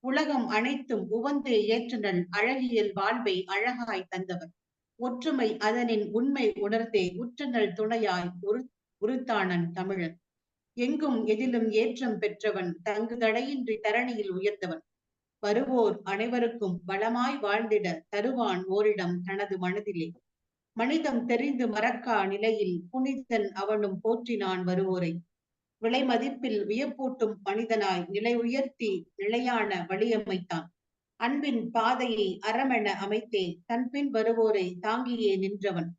உலகம் அனைத்தும் உவந்தே ஏற்றனல் அழகியல் வாழ்வை அழகாய் தந்தவர். ஒற்றுமை அதனின் உண்மை உணர்ந்தே உற்றனல் துணையாய் உருத்தானன் தமிழன். எங்கும் எதிலும் ஏற்றம் பெற்றவன், தங்கு தடையின்றி தரணியில் உயர்ந்தவன். வருவோர் அனைவருக்கும் வளமாய் வாழ்ந்திட தருவான் ஓரிடம் தனது மனதிலே. மனிதம் தெரிந்து மறக்கா நிலையில் புனிதன் அவனும் போற்றினான் வருவோரை. விலை மதிப்பில் வியப்பூட்டும் மனிதனாய் நிலை உயர்த்தி நிலையான வழியமைத்தான். அன்பின் பாதையை அறமென அமைத்தே தன்பின் வருவோரை தாங்கியே நின்றவன்.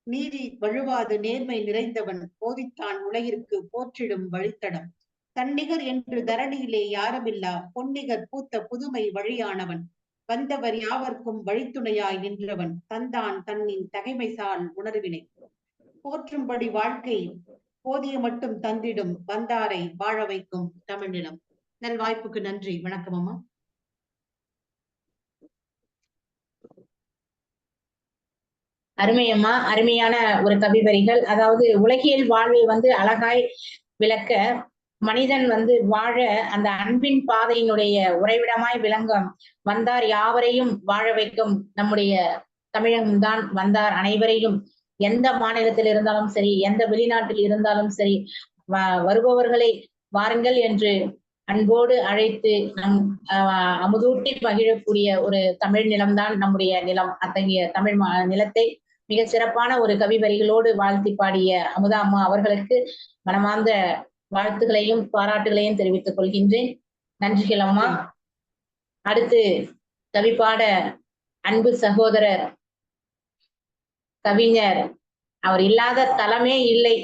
நீதி வழுவாது நேர்மை நிறைந்தவன், போதித்தான் உலகிற்கு போற்றிடும் வழித்தடம். தன்னிகர் என்று தரணியிலே யாருமில்லா, பொன்னிகர் பூத்த புதுமை வழியானவன். வந்தவர் யாவர்க்கும் வழித்துணையாய் நின்றவன், தந்தான் தன்னின் தகைமைசால் உணர்வினை. போற்றும்படி வாழ்க்கை போதிய மட்டும் தந்திடும், வந்தாரை வாழ வைக்கும் தமிழ் நிலம். நல்வாய்ப்புக்கு நன்றி. வணக்கம் அம்மா. அருமையம்மா, அருமையான ஒரு கவி வரிகள். அதாவது உலகியல் வாழ்வை அழகாய் விளக்க, மனிதன் வாழ அந்த அன்பின் பாதையினுடைய உறைவிடமாய் விளங்கும் வந்தார் யாவரையும் வாழ வைக்கும் நம்முடைய தமிழகம்தான். வந்தார் அனைவரையும் எந்த மாநிலத்தில் இருந்தாலும் சரி, எந்த வெளிநாட்டில் இருந்தாலும் சரி, வருபவர்களை வாருங்கள் என்று அன்போடு அழைத்து நம் அமுதூட்டி மகிழக்கூடிய ஒரு தமிழ் நிலம்தான் நம்முடைய நிலம். அத்தகைய தமிழ் நிலத்தை மிக சிறப்பான ஒரு கவி வரிகளோடு வாழ்த்தி பாடிய அமுதா அம்மா அவர்களுக்கு மனமார்ந்த வாழ்த்துக்களையும் பாராட்டுகளையும் தெரிவித்துக் கொள்கின்றேன். நன்றிகள் அம்மா. அடுத்து கவிப்பாட அன்பு சகோதரர் கவிஞர், அவர் இல்லாத தலமே இல்லை.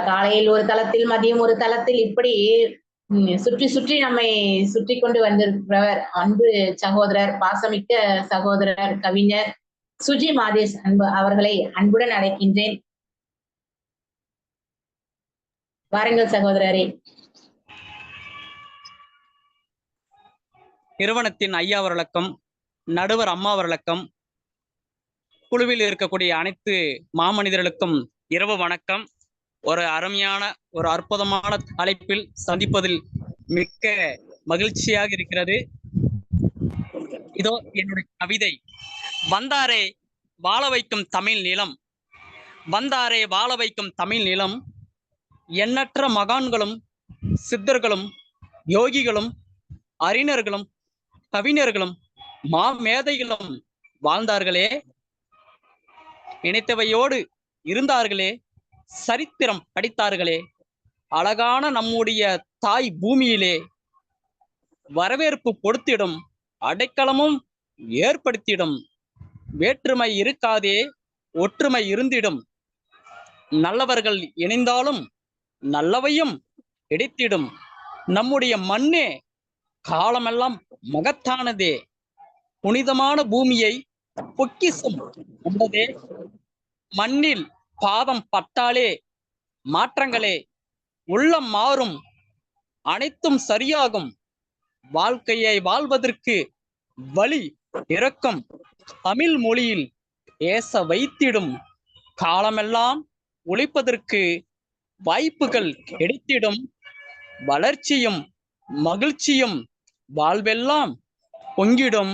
காலையில் ஒரு தளத்தில், மதியம் ஒரு தளத்தில், இப்படி சுற்றி சுற்றி நம்மை சுற்றி கொண்டு வந்திருக்கிறவர் அன்பு சகோதரர், பாசமிக்க சகோதரர் கவிஞர் சுஜி மாதேஷ் அன்பு அவர்களை அன்புடன் அழைக்கின்றேன். வாருங்கள் சகோதரரே. நிறுவனத்தின் ஐயா அவர்களுக்கும், நடுவர் அம்மா அவர்களுக்கும், குழுவில் இருக்கக்கூடிய அனைத்து மாமனிதர்களுக்கும் இரவு வணக்கம். ஒரு அருமையான ஒரு அற்புதமான தலைப்பில் சந்திப்பதில் மிக்க மகிழ்ச்சியாக இருக்கிறது. இதோ என்னுடைய கவிதை. வந்தாரை வாழ வைக்கும் தமிழ் நிலம். வந்தாரை வாழ வைக்கும் தமிழ் நிலம். எண்ணற்ற மகான்களும் சித்தர்களும் யோகிகளும் அறிஞர்களும் கவிஞர்களும் மாமேதைகளும் வாழ்ந்தார்களே, நினைத்தவையோடு இருந்தார்களே, சரித்திரம் படித்தார்களே. அழகான நம்முடைய தாய் பூமியிலே வரவேற்பு கொடுத்திடும், அடைக்கலமும் ஏற்படுத்திடும். வேற்றுமை இருக்காதே, ஒற்றுமை இருந்திடும். நல்லவர்கள் இணைந்தாலும் நல்லவையும் கிடைத்திடும். நம்முடைய மண்ணே காலமெல்லாம் மகத்தானதே. புனிதமான பூமியை பொக்கிசம் கொண்டதே. மண்ணில் பாதம் பட்டாலே மாற்றங்களே. உள்ளம் மாறும், அனைத்தும் சரியாகும். வாழ்க்கையை வாழ்வதற்கு வழி இறக்கம் தமிழ் மொழியில் பேச வைத்திடும். காலமெல்லாம் உழைப்பதற்கு வாய்ப்புகள் கிடைத்திடும். வளர்ச்சியும் மகிழ்ச்சியும் வாழ்வெல்லாம் பொங்கிடும்.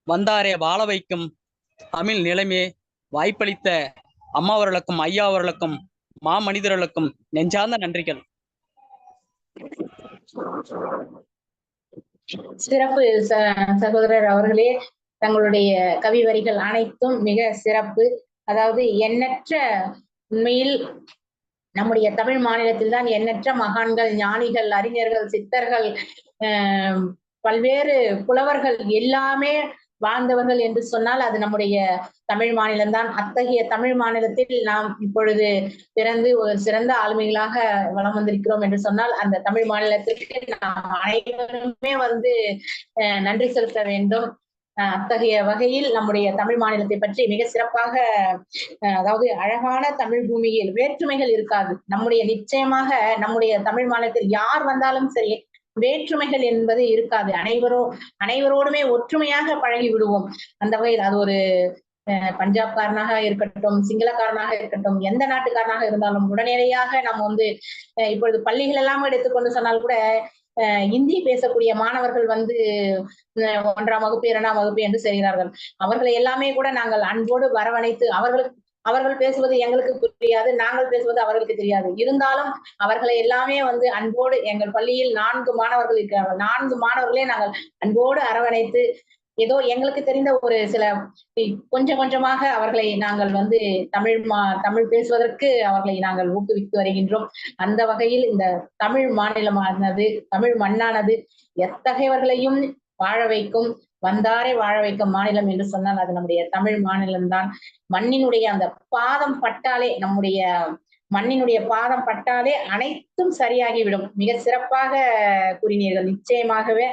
வந்தாரே வாழ வைக்கும் தமிழ் நிலைமே. வாய்ப்பளித்த அம்மா அவர்களுக்கும் ஐயா அவர்களுக்கும் மாமனிதர்களுக்கும் நெஞ்சார்ந்த நன்றிகள். சிறப்பு சகோதரர் அவர்களே. தங்களுடைய கவி வரிகள் அனைத்தும் மிக சிறப்பு. அதாவது எண்ணற்ற, உண்மையில் நம்முடைய தமிழ் மாநிலத்தில் தான் எண்ணற்ற மகான்கள், ஞானிகள், அறிஞர்கள், சித்தர்கள், பல்வேறு புலவர்கள் எல்லாமே வாழ்ந்தவர்கள் என்று சொன்னால் அது நம்முடைய தமிழ் மாநிலம்தான். அத்தகைய தமிழ் மாநிலத்தில் நாம் இப்பொழுது பிறந்து ஒரு சிறந்த ஆளுமைகளாக வளம் வந்திருக்கிறோம் என்று சொன்னால் அந்த தமிழ் மாநிலத்திற்கு நாம் அனைவருமே நன்றி செலுத்த வேண்டும். அத்தகைய வகையில் நம்முடைய தமிழ் மாநிலத்தை பற்றி மிக சிறப்பாக, அதாவது அழகான தமிழ் பூமியில் வேற்றுமைகள் இருக்காது. நிச்சயமாக நம்முடைய தமிழ் மாநிலத்தில் யார் வந்தாலும் சரி வேற்றுமைகள் என்பது இருக்காது. அனைவரோடுமே ஒற்றுமையாக பழகி விடுவோம். அந்த வகையில் அது ஒரு பஞ்சாப்காரனாக இருக்கட்டும், சிங்களக்காரனாக இருக்கட்டும், எந்த நாட்டுக்காரனாக இருந்தாலும் உடனடியாக நம்ம இப்பொழுது பள்ளிகள் எல்லாம் எடுத்துக்கொண்டு சொன்னால் கூட இந்தி பேசக்கூடிய மாணவர்கள் 1ஆம் வகுப்பு 2ஆம் வகுப்பு என்று செய்கிறார்கள். அவர்களை எல்லாமே கூட நாங்கள் அன்போடு வரவழைத்து, அவர்கள் பேசுவது எங்களுக்கு புரியாது, நாங்கள் பேசுவது அவர்களுக்கு தெரியாது. இருந்தாலும் அவர்களை எல்லாமே அன்போடு, எங்கள் பள்ளியில் 4 மாணவர்கள் இருக்கிறார்கள். 4 மாணவர்களே நாங்கள் அன்போடு அரவணைத்து, ஏதோ எங்களுக்கு தெரிந்த ஒரு சில கொஞ்சம் கொஞ்சமாக அவர்களை நாங்கள் தமிழ் பேசுவதற்கு அவர்களை நாங்கள் ஊக்குவித்து வருகின்றோம். அந்த வகையில் இந்த தமிழ் மாநிலமானது, தமிழ் மண்ணானது எத்தகையவர்களையும் வாழ வைக்கும், வந்தாரை வாழ வைக்கும் மாநிலம் என்று சொன்னால் அது நம்முடைய தமிழ் மாநிலம்தான். மண்ணினுடைய அந்த பாதம் பட்டாலே, நம்முடைய மண்ணினுடைய பாதம் பட்டாலே அனைத்தும் சரியாகிவிடும். மிக சிறப்பாக கூறினீர்கள். நிச்சயமாகவே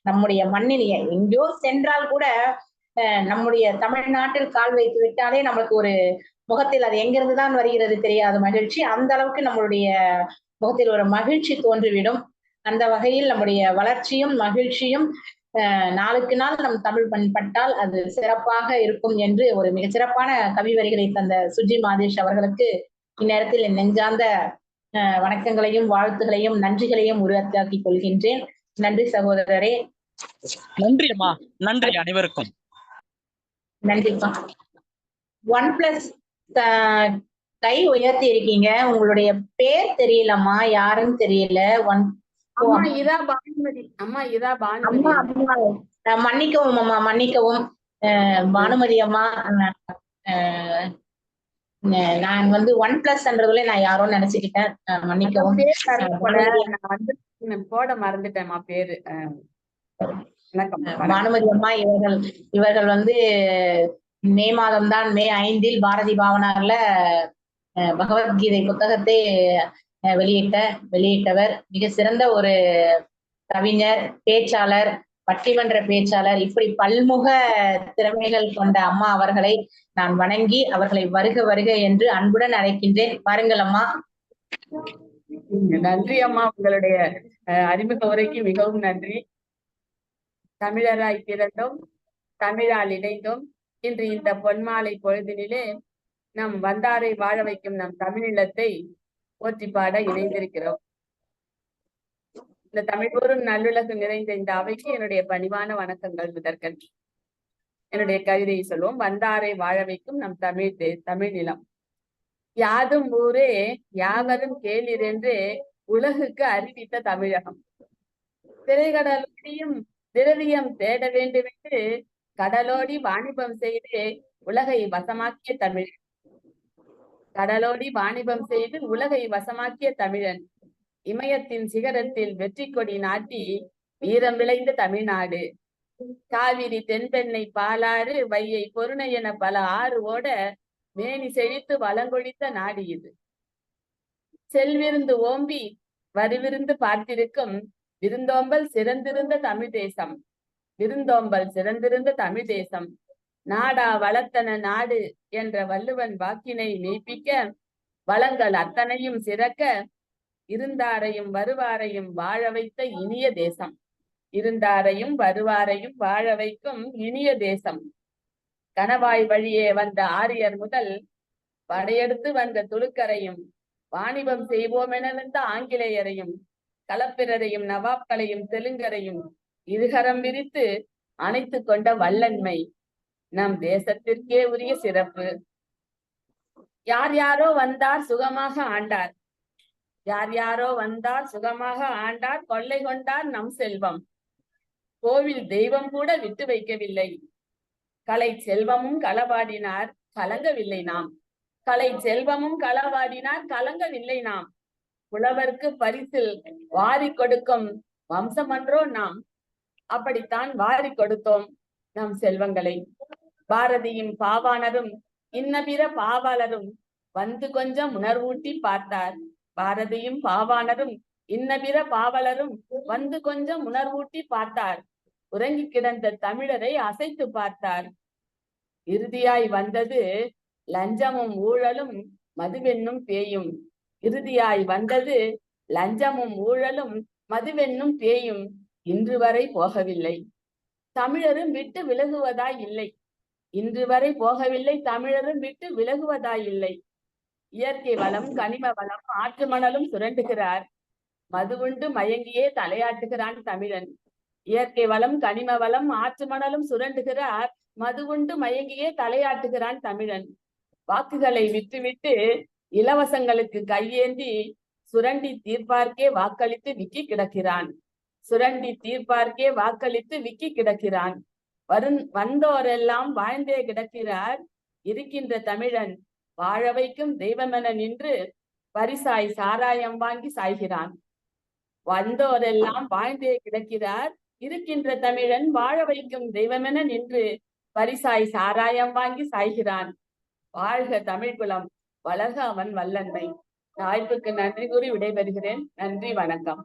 நம்முடைய மண்ணில் எங்கேயோ சென்றால் கூட நம்முடைய தமிழ்நாட்டில் கால் வைத்து விட்டாலே நமக்கு ஒரு முகத்தில் அது எங்கிருந்து தான் வருகிறது தெரியாத மகிழ்ச்சி, அந்த அளவுக்கு நம்மளுடைய முகத்தில் ஒரு மகிழ்ச்சி தோன்றிவிடும். அந்த வகையில் நம்முடைய வளர்ச்சியும் மகிழ்ச்சியும் நாளுக்கு நாள் நம் தமிழ் பண்பட்டால் அது சிறப்பாக இருக்கும் என்று ஒரு மிகச்சிறப்பான கவி வரிகளை தந்த சுஜி மாதேஷ் அவர்களுக்கு இந்நேரத்தில் என் நெஞ்சார்ந்த வணக்கங்களையும் வாழ்த்துகளையும் நன்றிகளையும் உருவாக்கிக் கொள்கின்றேன். நன்றி சகோதரரே. நன்றி அம்மா. நன்றி அனைவருக்கும். நன்றிப்பா. 1+ கை உயர்த்தி இருக்கீங்க. உங்களுடைய பேர் தெரியலம்மா, யாருன்னு தெரியல. மன்னிக்கவும் அம்மா, மன்னிக்கவும் பானுமதி அம்மா. நான் வந்து 1+ன்றதுல நான் யாரோன்னு நினைச்சுக்கிட்டேன், மன்னிக்கவும். போட மறந்துட்டேன்மா பேரு. பானுமதி அம்மா இவர்கள் வந்து மே மாதம்தான், மே 5 பாரதி பாவனார்ல பகவத்கீதை புத்தகத்தை வெளியிட்டவர். மிக சிறந்த ஒரு கவிஞர், பேச்சாளர், பட்டிமன்ற பேச்சாளர், இப்படி பல்முக திறமைகள் கொண்ட அம்மா அவர்களை நான் வணங்கி அவர்களை வருக வருக என்று அன்புடன் அழைக்கின்றேன். பாருங்கள் அம்மா. நன்றி அம்மா, உங்களுடைய அறிமுக உரைக்கு மிகவும் நன்றி. தமிழராய் பிறந்தோம், தமிழால் இணைந்தோம். இன்று இந்த பொன்மாலை பொழுதினிலே நம் வந்தாரை வாழ வைக்கும் நம் தமிழீழத்தை போற்றி பாட இணைந்திருக்கிறோம். இந்த தமிழ் கூறும் நல்லுலகு நிறைந்த இந்த அவைக்கு என்னுடைய பணிவான வணக்கங்கள் முதற்கண். என்னுடைய கவிதையை சொல்வோம். வந்தாரை வாழ வைக்கும் நம் தமிழ் நிலம். யாதும் ஊரே யாவரும் கேளீர் என்று உலகுக்கு அறிவித்த தமிழகம். திரைக்கடலோடியும் திரவியம் தேட வேண்டும் என்று கடலோடி வாணிபம் செய்து உலகை வசமாக்கிய தமிழன். கடலோடி வாணிபம் செய்து உலகை வசமாக்கிய தமிழன். இமயத்தின் சிகரத்தில் வெற்றி கொடி நாட்டி வீரம் விளைந்த தமிழ்நாடு. காவிரி, தென்பெண்ணை, பாலாறு, வையை, பொருணை என பல ஆறு ஓட மேனி செழித்து வளங்கொழித்த நாடு இது. செல்விருந்து ஓம்பி வரிவிருந்து பார்த்திருக்கும் விருந்தோம்பல் சிறந்திருந்த தமிழ் தேசம். விருந்தோம்பல் சிறந்திருந்த தமிழ் தேசம். நாடா வளர்த்தன நாடு என்ற வள்ளுவன் வாக்கினை மெய்ப்பிக்க வளங்கள் அத்தனையும் சிறக்க இருந்தாரையும் வருவாரையும் வாழ வைத்த இனிய தேசம். இருந்தாரையும் வருவாரையும் வாழ வைக்கும் இனிய தேசம். கணவாய் வழியே வந்த ஆரியர் முதல் படையெடுத்து வந்த துலுக்கரையும் வாணிபம் செய்வோம் என வந்த ஆங்கிலேயரையும் களப்பிரரையும் நவாப்களையும் தெலுங்கரையும் இருகரம் விரித்து அணைத்து கொண்ட வல்லன்மை நம் தேசத்திற்கே உரிய சிறப்பு. யார் யாரோ வந்தார் சுகமாக ஆண்டார். யார் யாரோ வந்தார் சுகமாக ஆண்டார். கொள்ளை கொண்டார் நம் செல்வம். கோவில் தெய்வம் கூட விட்டு வைக்கவில்லை. கலை செல்வமும் களவாடினார், கலங்கவில்லை நாம். கலை செல்வமும் களவாடினார், கலங்கவில்லை நாம். புலவர்க்கு பரிசில் வாரி கொடுக்கும் வம்சமன்றோ நாம். அப்படித்தான் வாரி கொடுத்தோம் நம் செல்வங்களை. பாரதியும் பாவாணரும் இன்னபிற பாவாளரும் வந்து கொஞ்சம் உணர்வூட்டி பார்த்தார். பாரதியும் பாவாணரும் இன்னபிற பாவலரும் வந்து கொஞ்சம் உணர்வூட்டி பார்த்தார். உறங்கி கிடந்த தமிழரை அசைத்து பார்த்தார். இறுதியாய் வந்தது லஞ்சமும் ஊழலும் மதுவென்னும் பேயும். இறுதியாய் வந்தது லஞ்சமும் ஊழலும் மதுவென்னும் பேயும். இன்று வரை போகவில்லை. தமிழரும் விட்டு விலகுவதாய் இல்லை. இன்று வரை போகவில்லை. தமிழரும் விட்டு விலகுவதாய் இல்லை. இயற்கை வளம், கனிம வளம், ஆற்று மணலும் சுரண்டுகிறார். மது உண்டு மயங்கியே தலையாட்டுகிறான் தமிழன். இயற்கை வளம், கனிம வளம், ஆற்று மணலும் சுரண்டுகிறார். மது உண்டு மயங்கியே தலையாட்டுகிறான் தமிழன். வாக்குகளை விட்டுவிட்டு இலவசங்களுக்கு கையேந்தி சுரண்டி தீர்ப்பார்க்கே வாக்களித்து விக்கி கிடக்கிறான். சுரண்டி தீர்ப்பார்க்கே வாக்களித்து விக்கி கிடக்கிறான். வந்தோரெல்லாம் வாழ்ந்தே கிடக்கிறார். இருக்கின்ற தமிழன் வாழ வைக்கும் தெய்வமென நின்று பரிசாய் சாராயம் வாங்கி சாய்கிறான். வந்தோரெல்லாம் வாழ்ந்தே கிடக்கிறார். இருக்கின்ற தமிழன் வாழ வைக்கும் தெய்வமென நின்று பரிசாய் சாராயம் வாங்கி சாய்கிறான். வாழ்க தமிழ்குலம், வளர்க அவன் வல்லன்மை. வாய்ப்புக்கு நன்றி கூறி விடைபெறுகிறேன். நன்றி, வணக்கம்.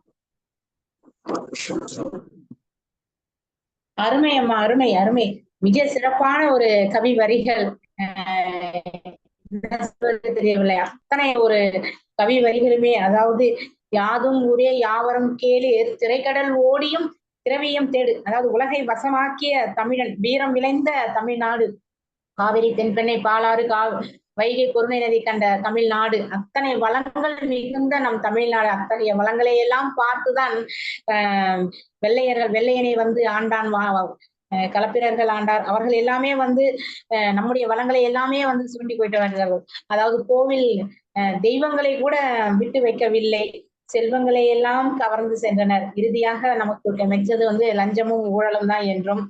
அருமை அம்மா, அருமை அருமை. மிக சிறப்பான ஒரு கவி வரிகள். தெரியவில்லை, அத்தனை ஒரு கவி வரிகளுமே, அதாவது யாதும் ஊரே யாவரும் கேளு, திரைக்கடல் ஓடியும் திரவியம் தேடு. அதாவது உலகை வசமாக்கிய தமிழன், வீரம் விளைந்த தமிழ்நாடு, காவிரி தென்பெண்ணை பாலாறு வைகை பொருணை நதி கண்ட தமிழ்நாடு, அத்தனை வளங்கள் மிகுந்த நம் தமிழ்நாடு. அத்தகைய வளங்களை எல்லாம் பார்த்துதான் வெள்ளையனை வந்து ஆண்டான், களப்பிரர்கள் ஆண்டார். அவர்கள் எல்லாமே வந்து நம்முடைய வளங்களை எல்லாமே வந்து சுருண்டி போயிட்டு வருகிறார்கள். அதாவது கோவில் தெய்வங்களை கூட விட்டு வைக்கவில்லை, செல்வங்களை எல்லாம் கவர்ந்து சென்றனர். இறுதியாக நமக்கு மெச்சது வந்து லஞ்சமும் ஊழலும் தான் என்றும்,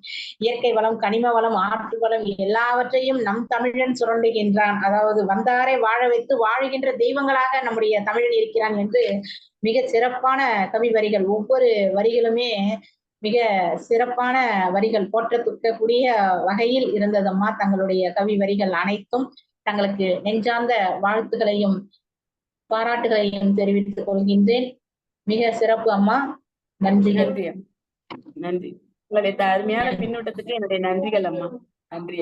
இயற்கை வளம், கனிம வளம், ஆற்று வளம் எல்லாவற்றையும் நம் தமிழன் சுரண்டுகின்றான். அதாவது வந்தாரை வாழ வைத்து வாழுகின்ற தெய்வங்களாக நம்முடைய தமிழன் இருக்கிறான் என்று மிக சிறப்பான கவி வரிகள். ஒவ்வொரு வரிகளுமே மிக சிறப்பான வரிகள், போற்றக்கூடிய வகையில் இருந்ததம்மா. தங்களுடைய கவி வரிகள் அனைத்தும் தங்களுக்கு நெஞ்சார்ந்த வாழ்த்துக்களையும் பாராட்டுகளையும் தெரிவித்துக் கொள்கின்றேன். மிக சிறப்பு அம்மா, நன்றி. நன்றி, நன்றி. உங்களுடைய அருமையான பின்னூட்டத்துக்கு என்னுடைய நன்றிகள் அம்மா. நன்றி,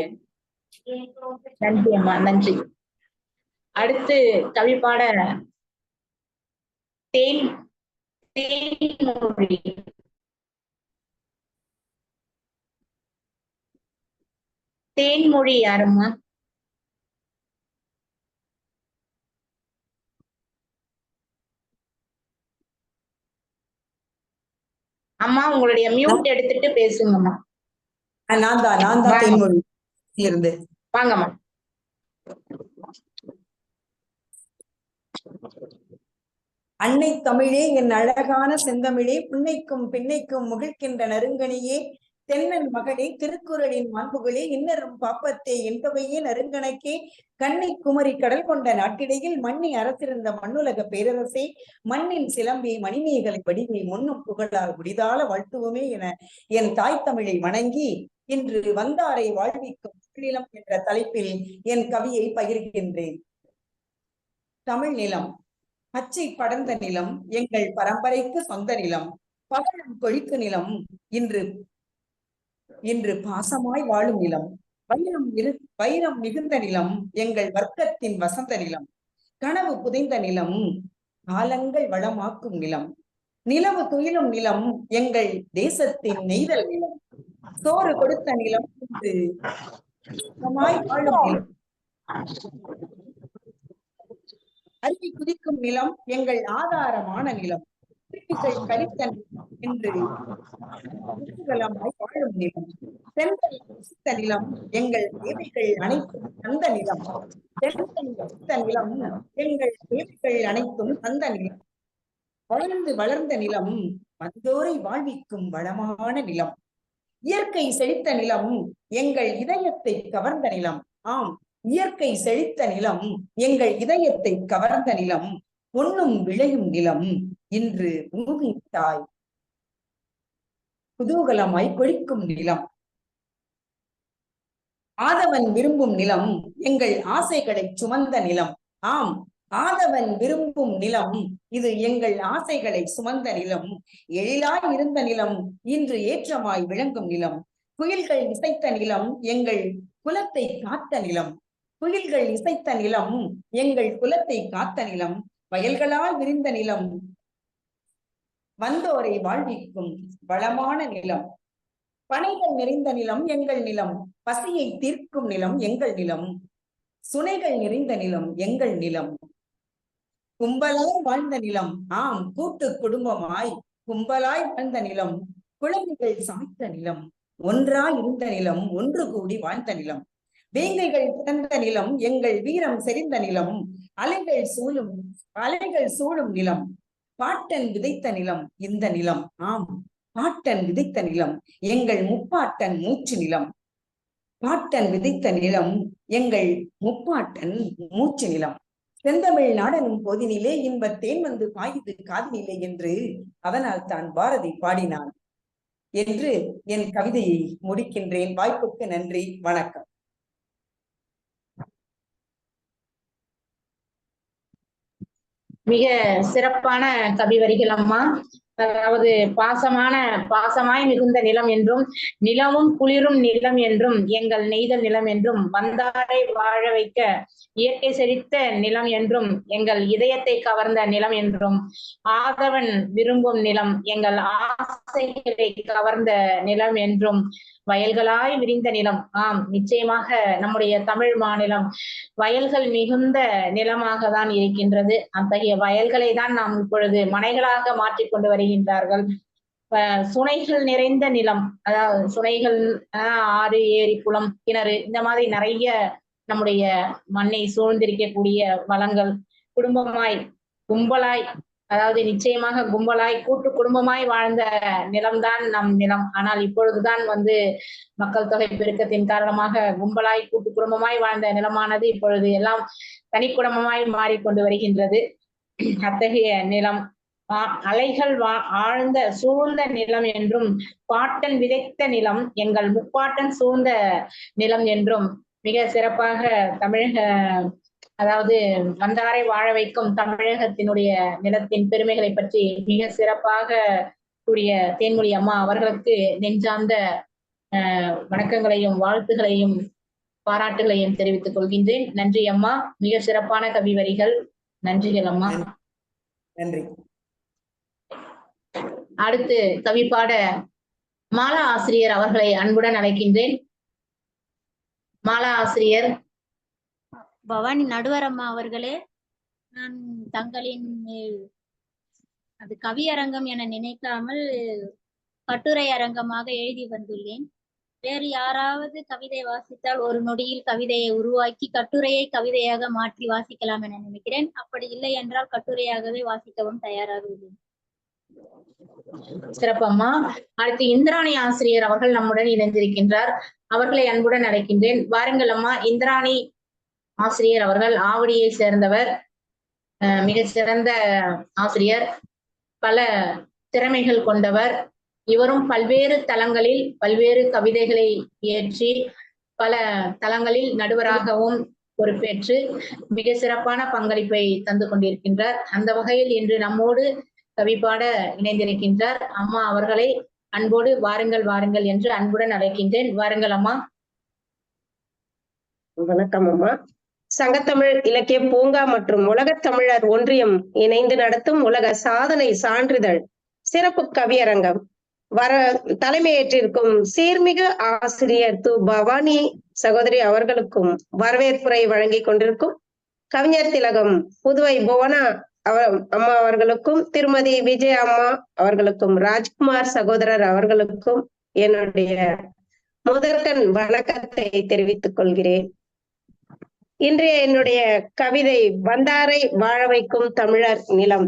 நன்றி அம்மா, நன்றி. அடுத்து கவி பாட தேன்மொழி. தேன்மொழி யாரும்மா? அம்மா உங்களுடைய மியூட் எடுத்துட்டு பேசுங்கம்மா. நான் தான் தேன்மொழி இருந்து. வாங்கம்மா. அன்னை தமிழே, என் அழகான செந்தமிழே, புன்னைக்கும் பின்னைக்கும் முகிழ்கின்ற நறுங்கனியே, தென்னன் மகளே, திருக்குறளின் மாண்புகளே, இன்னரும் பாப்பத்தே என்பவையே நறுங்கணக்கே, கண்ணை குமரி கடல் கொண்ட நாட்டிடையில் மண்ணி அரசிருந்த மண்ணுலக பேரரசே, மண்ணின் சிலம்பே, மணிமேகலை வடிவை முன்னும் புகழால் முடிதால வாழ்த்துவமே என என் தாய் தமிழை வணங்கி இன்று வந்தாரை வாழ்விக்கும் தமிழிலம் என்ற தலைப்பில் என் கவியை பகிர்கின்றேன். தமிழ் நிலம், பச்சை படர்ந்த நிலம், எங்கள் பரம்பரைக்கு சொந்த நிலம், பகலும் கொழிக்கு நிலம், இன்று பாசமாய் வாழும் நிலம், வைரம் மிகுந்த நிலம், எங்கள் வர்க்கத்தின் வசந்த நிலம், கனவு புதைந்த நிலம், காலங்கள் வளமாக்கும் நிலம், நிலவு துயிலும் நிலம், எங்கள் தேசத்தின் நெய்தல் நிலம், சோறு கொடுத்த நிலம், இன்று வாழும் நிலம், அருவி குதிக்கும் நிலம், எங்கள் ஆதாரமான நிலம், கழித்த என்று வாழும் நிலம், தென்றல் நிலம், எங்கள் தேவைகள் அனைத்தும் தந்த நிலம், நிலம், எங்கள் தேவைகள் அனைத்தும் தந்த நிலம், வளர்ந்த நிலம், வந்தோரை வாழ்விக்கும் வளமான நிலம், இயற்கை செழித்த நிலம், எங்கள் இதயத்தை கவர்ந்த நிலம். ஆம், இயற்கை செழித்த நிலம், எங்கள் இதயத்தை கவர்ந்த நிலம், பொன்னும் விளையும் நிலம், இன்று பூமி தாய் குதூகலமாய் கொழிக்கும் நிலம், ஆதவன் விரும்பும் நிலம், எங்கள் ஆசைகளை சுமந்த நிலம். ஆம், ஆதவன் விரும்பும் நிலம், இது எங்கள் ஆசைகளை சுமந்த நிலம், எழிலாய் இருந்த நிலம், இன்று ஏற்றமாய் விளங்கும் நிலம், குயில்கள் இசைத்த நிலம், எங்கள் குலத்தை காத்த நிலம், குயில்கள் இசைத்த நிலம், எங்கள் குலத்தை காத்த நிலம், வயல்களால் விரிந்த நிலம், வந்தோரை வாழ்விக்கும் வளமான நிலம், பனைகள் நிறைந்த நிலம், எங்கள் நிலம், பசியை தீர்க்கும் நிலம், எங்கள் நிலம், சுனைகள் நிறைந்த நிலம், எங்கள் நிலம், கும்பலாய் வாழ்ந்த நிலம். ஆம், கூட்டு குடும்பமாய் கும்பலாய் வாழ்ந்த நிலம், குழந்தைகள் சாய்த்த நிலம், ஒன்றாய் இருந்த நிலம், ஒன்று கூடி வாழ்ந்த நிலம், வேங்கைகள் பிறந்த நிலம், எங்கள் வீரம் செறிந்த நிலம், அலைகள் சூழும் நிலம், பாட்டன் விதைத்த நிலம், இந்த நிலம். ஆம், பாட்டன் விதைத்த நிலம், எங்கள் முப்பாட்டன் மூச்சு நிலம், பாட்டன் விதைத்த நிலம், எங்கள் முப்பாட்டன் மூச்சு நிலம், செந்தமிழ் நாடனும் போதினிலே இன்பத்தேன் வந்து பாயுது காதினிலே என்று அதனால் தான் பாரதி பாடினான். என்று என் கவிதையை முடிக்கின்றேன். வாய்ப்புக்கு நன்றி. வணக்கம். மிக சிறப்பான கவி வரிகள் அம்மா. அதாவது பாசமாய் மிகுந்த நிலம் என்றும், நிலமும் குளிரும் நிலம் என்றும், எங்கள் நெய்தல் நிலம் என்றும், வந்தாரை வாழ வைக்க இயற்கை செழித்த நிலம் என்றும், எங்கள் இதயத்தை கவர்ந்த நிலம் என்றும், ஆதவன் விரும்பும் நிலம், எங்கள் ஆசைகளை கவர்ந்த நிலம் என்றும், வயல்களாய் விரிந்த நிலம். ஆம், நிச்சயமாக நம்முடைய தமிழ் மாநிலம் வயல்கள் மிகுந்த நிலமாக தான் இருக்கின்றது. அத்தகைய வயல்களை தான் நாம் இப்பொழுது மனைகளாக மாற்றிக்கொண்டு வருகின்றார்கள். சுனைகள் நிறைந்த நிலம், அதாவது சுனைகள், ஆறு, ஏரி, குளம், கிணறு, இந்த மாதிரி நிறைய நம்முடைய மண்ணை சூழ்ந்திருக்கக்கூடிய வளங்கள், குடும்பமாய் கும்பலாய், அதாவது நிச்சயமாக கும்பலாய் கூட்டு குடும்பமாய் வாழ்ந்த நிலம்தான் நம் நிலம். ஆனால் இப்பொழுதுதான் மக்கள் தொகை பெருக்கத்தின் காரணமாக கும்பலாய் கூட்டு குடும்பமாய் வாழ்ந்த நிலமானது இப்பொழுது எல்லாம் தனி குடும்பமாய் மாறிக்கொண்டு வருகின்றது. அத்தகைய நிலம் அலைகள் ஆழ்ந்த சூழ்ந்த நிலம் என்றும், பாட்டன் விதைத்த நிலம், எங்கள் முப்பாட்டன் சூழ்ந்த நிலம் என்றும் மிக சிறப்பாக தமிழக, அதாவது வந்தாரை வாழ வைக்கும் தமிழகத்தினுடைய நிலத்தின் பெருமைகளை பற்றி மிக சிறப்பாக கூறிய தேன்மொழி அம்மா அவர்களுக்கு நெஞ்சார்ந்த வணக்கங்களையும் வாழ்த்துகளையும் பாராட்டுகளையும் தெரிவித்துக் கொள்கின்றேன். நன்றி அம்மா. மிக சிறப்பான கவி வரிகள். நன்றிகள் அம்மா. நன்றி. அடுத்து கவி பாட மாலா ஆசிரியர் அவர்களை அன்புடன் அழைக்கின்றேன். மாலா ஆசிரியர். பவானி நடுவரம்மா அவர்களே, நான் தங்களின் அது கவியரங்கம் என நினைக்காமல் கட்டுரை அரங்கமாக எழுதி வந்துள்ளேன். வேறு யாராவது கவிதை வாசித்தால் ஒரு நொடியில் கவிதையை உருவாக்கி கட்டுரையை கவிதையாக மாற்றி வாசிக்கலாம் என நினைக்கிறேன். அப்படி இல்லை என்றால் கட்டுரையாகவே வாசிக்கவும் தயாராக உள்ளேன். சிறப்பம்மா. அடுத்து இந்திராணி ஆசிரியர் அவர்கள் நம்முடன் இணைந்திருக்கின்றார். அவர்களை அன்புடன் அழைக்கின்றேன். வாருங்கள் அம்மா. இந்திராணி ஆசிரியர் அவர்கள் ஆவடியை சேர்ந்தவர், மிக சிறந்த ஆசிரியர், பல திறமைகள் கொண்டவர். இவரும் பல்வேறு தளங்களில் பல்வேறு கவிதைகளை இயற்றி பல தளங்களில் நடுவராகவும் பொறுப்பேற்று மிக சிறப்பான பங்களிப்பை தந்து கொண்டிருக்கின்றார். அந்த வகையில் இன்று நம்மோடு கவி பாட இணைந்திருக்கின்றார். அம்மா அவர்களை அன்போடு வாருங்கள் வாருங்கள் என்று அன்புடன் அழைக்கின்றேன். வாருங்கள் அம்மா. வணக்கம் அம்மா. சங்கத்தமிழ் இலக்கிய பூங்கா மற்றும் உலகத் தமிழர் ஒன்றியம் இணைந்து நடத்தும் உலக சாதனை சான்றிதழ் சிறப்பு கவியரங்கம் தலைமையேற்றிருக்கும் சீர்மிகு ஆசிரியர் து. பவானி சகோதரி அவர்களுக்கும் வரவேற்புரை வழங்கி கொண்டிருக்கும் கவிஞர் திலகம் புதுவை புவனா அம்மா அவர்களுக்கும், திருமதி விஜய் அம்மா அவர்களுக்கும், ராஜ்குமார் சகோதரர் அவர்களுக்கும் என்னுடைய முதற்கண் வணக்கத்தை தெரிவித்துக் கொள்கிறேன். இன்றைய என்னுடைய கவிதை வந்தாரை வாழ வைக்கும் தமிழர் நிலம்.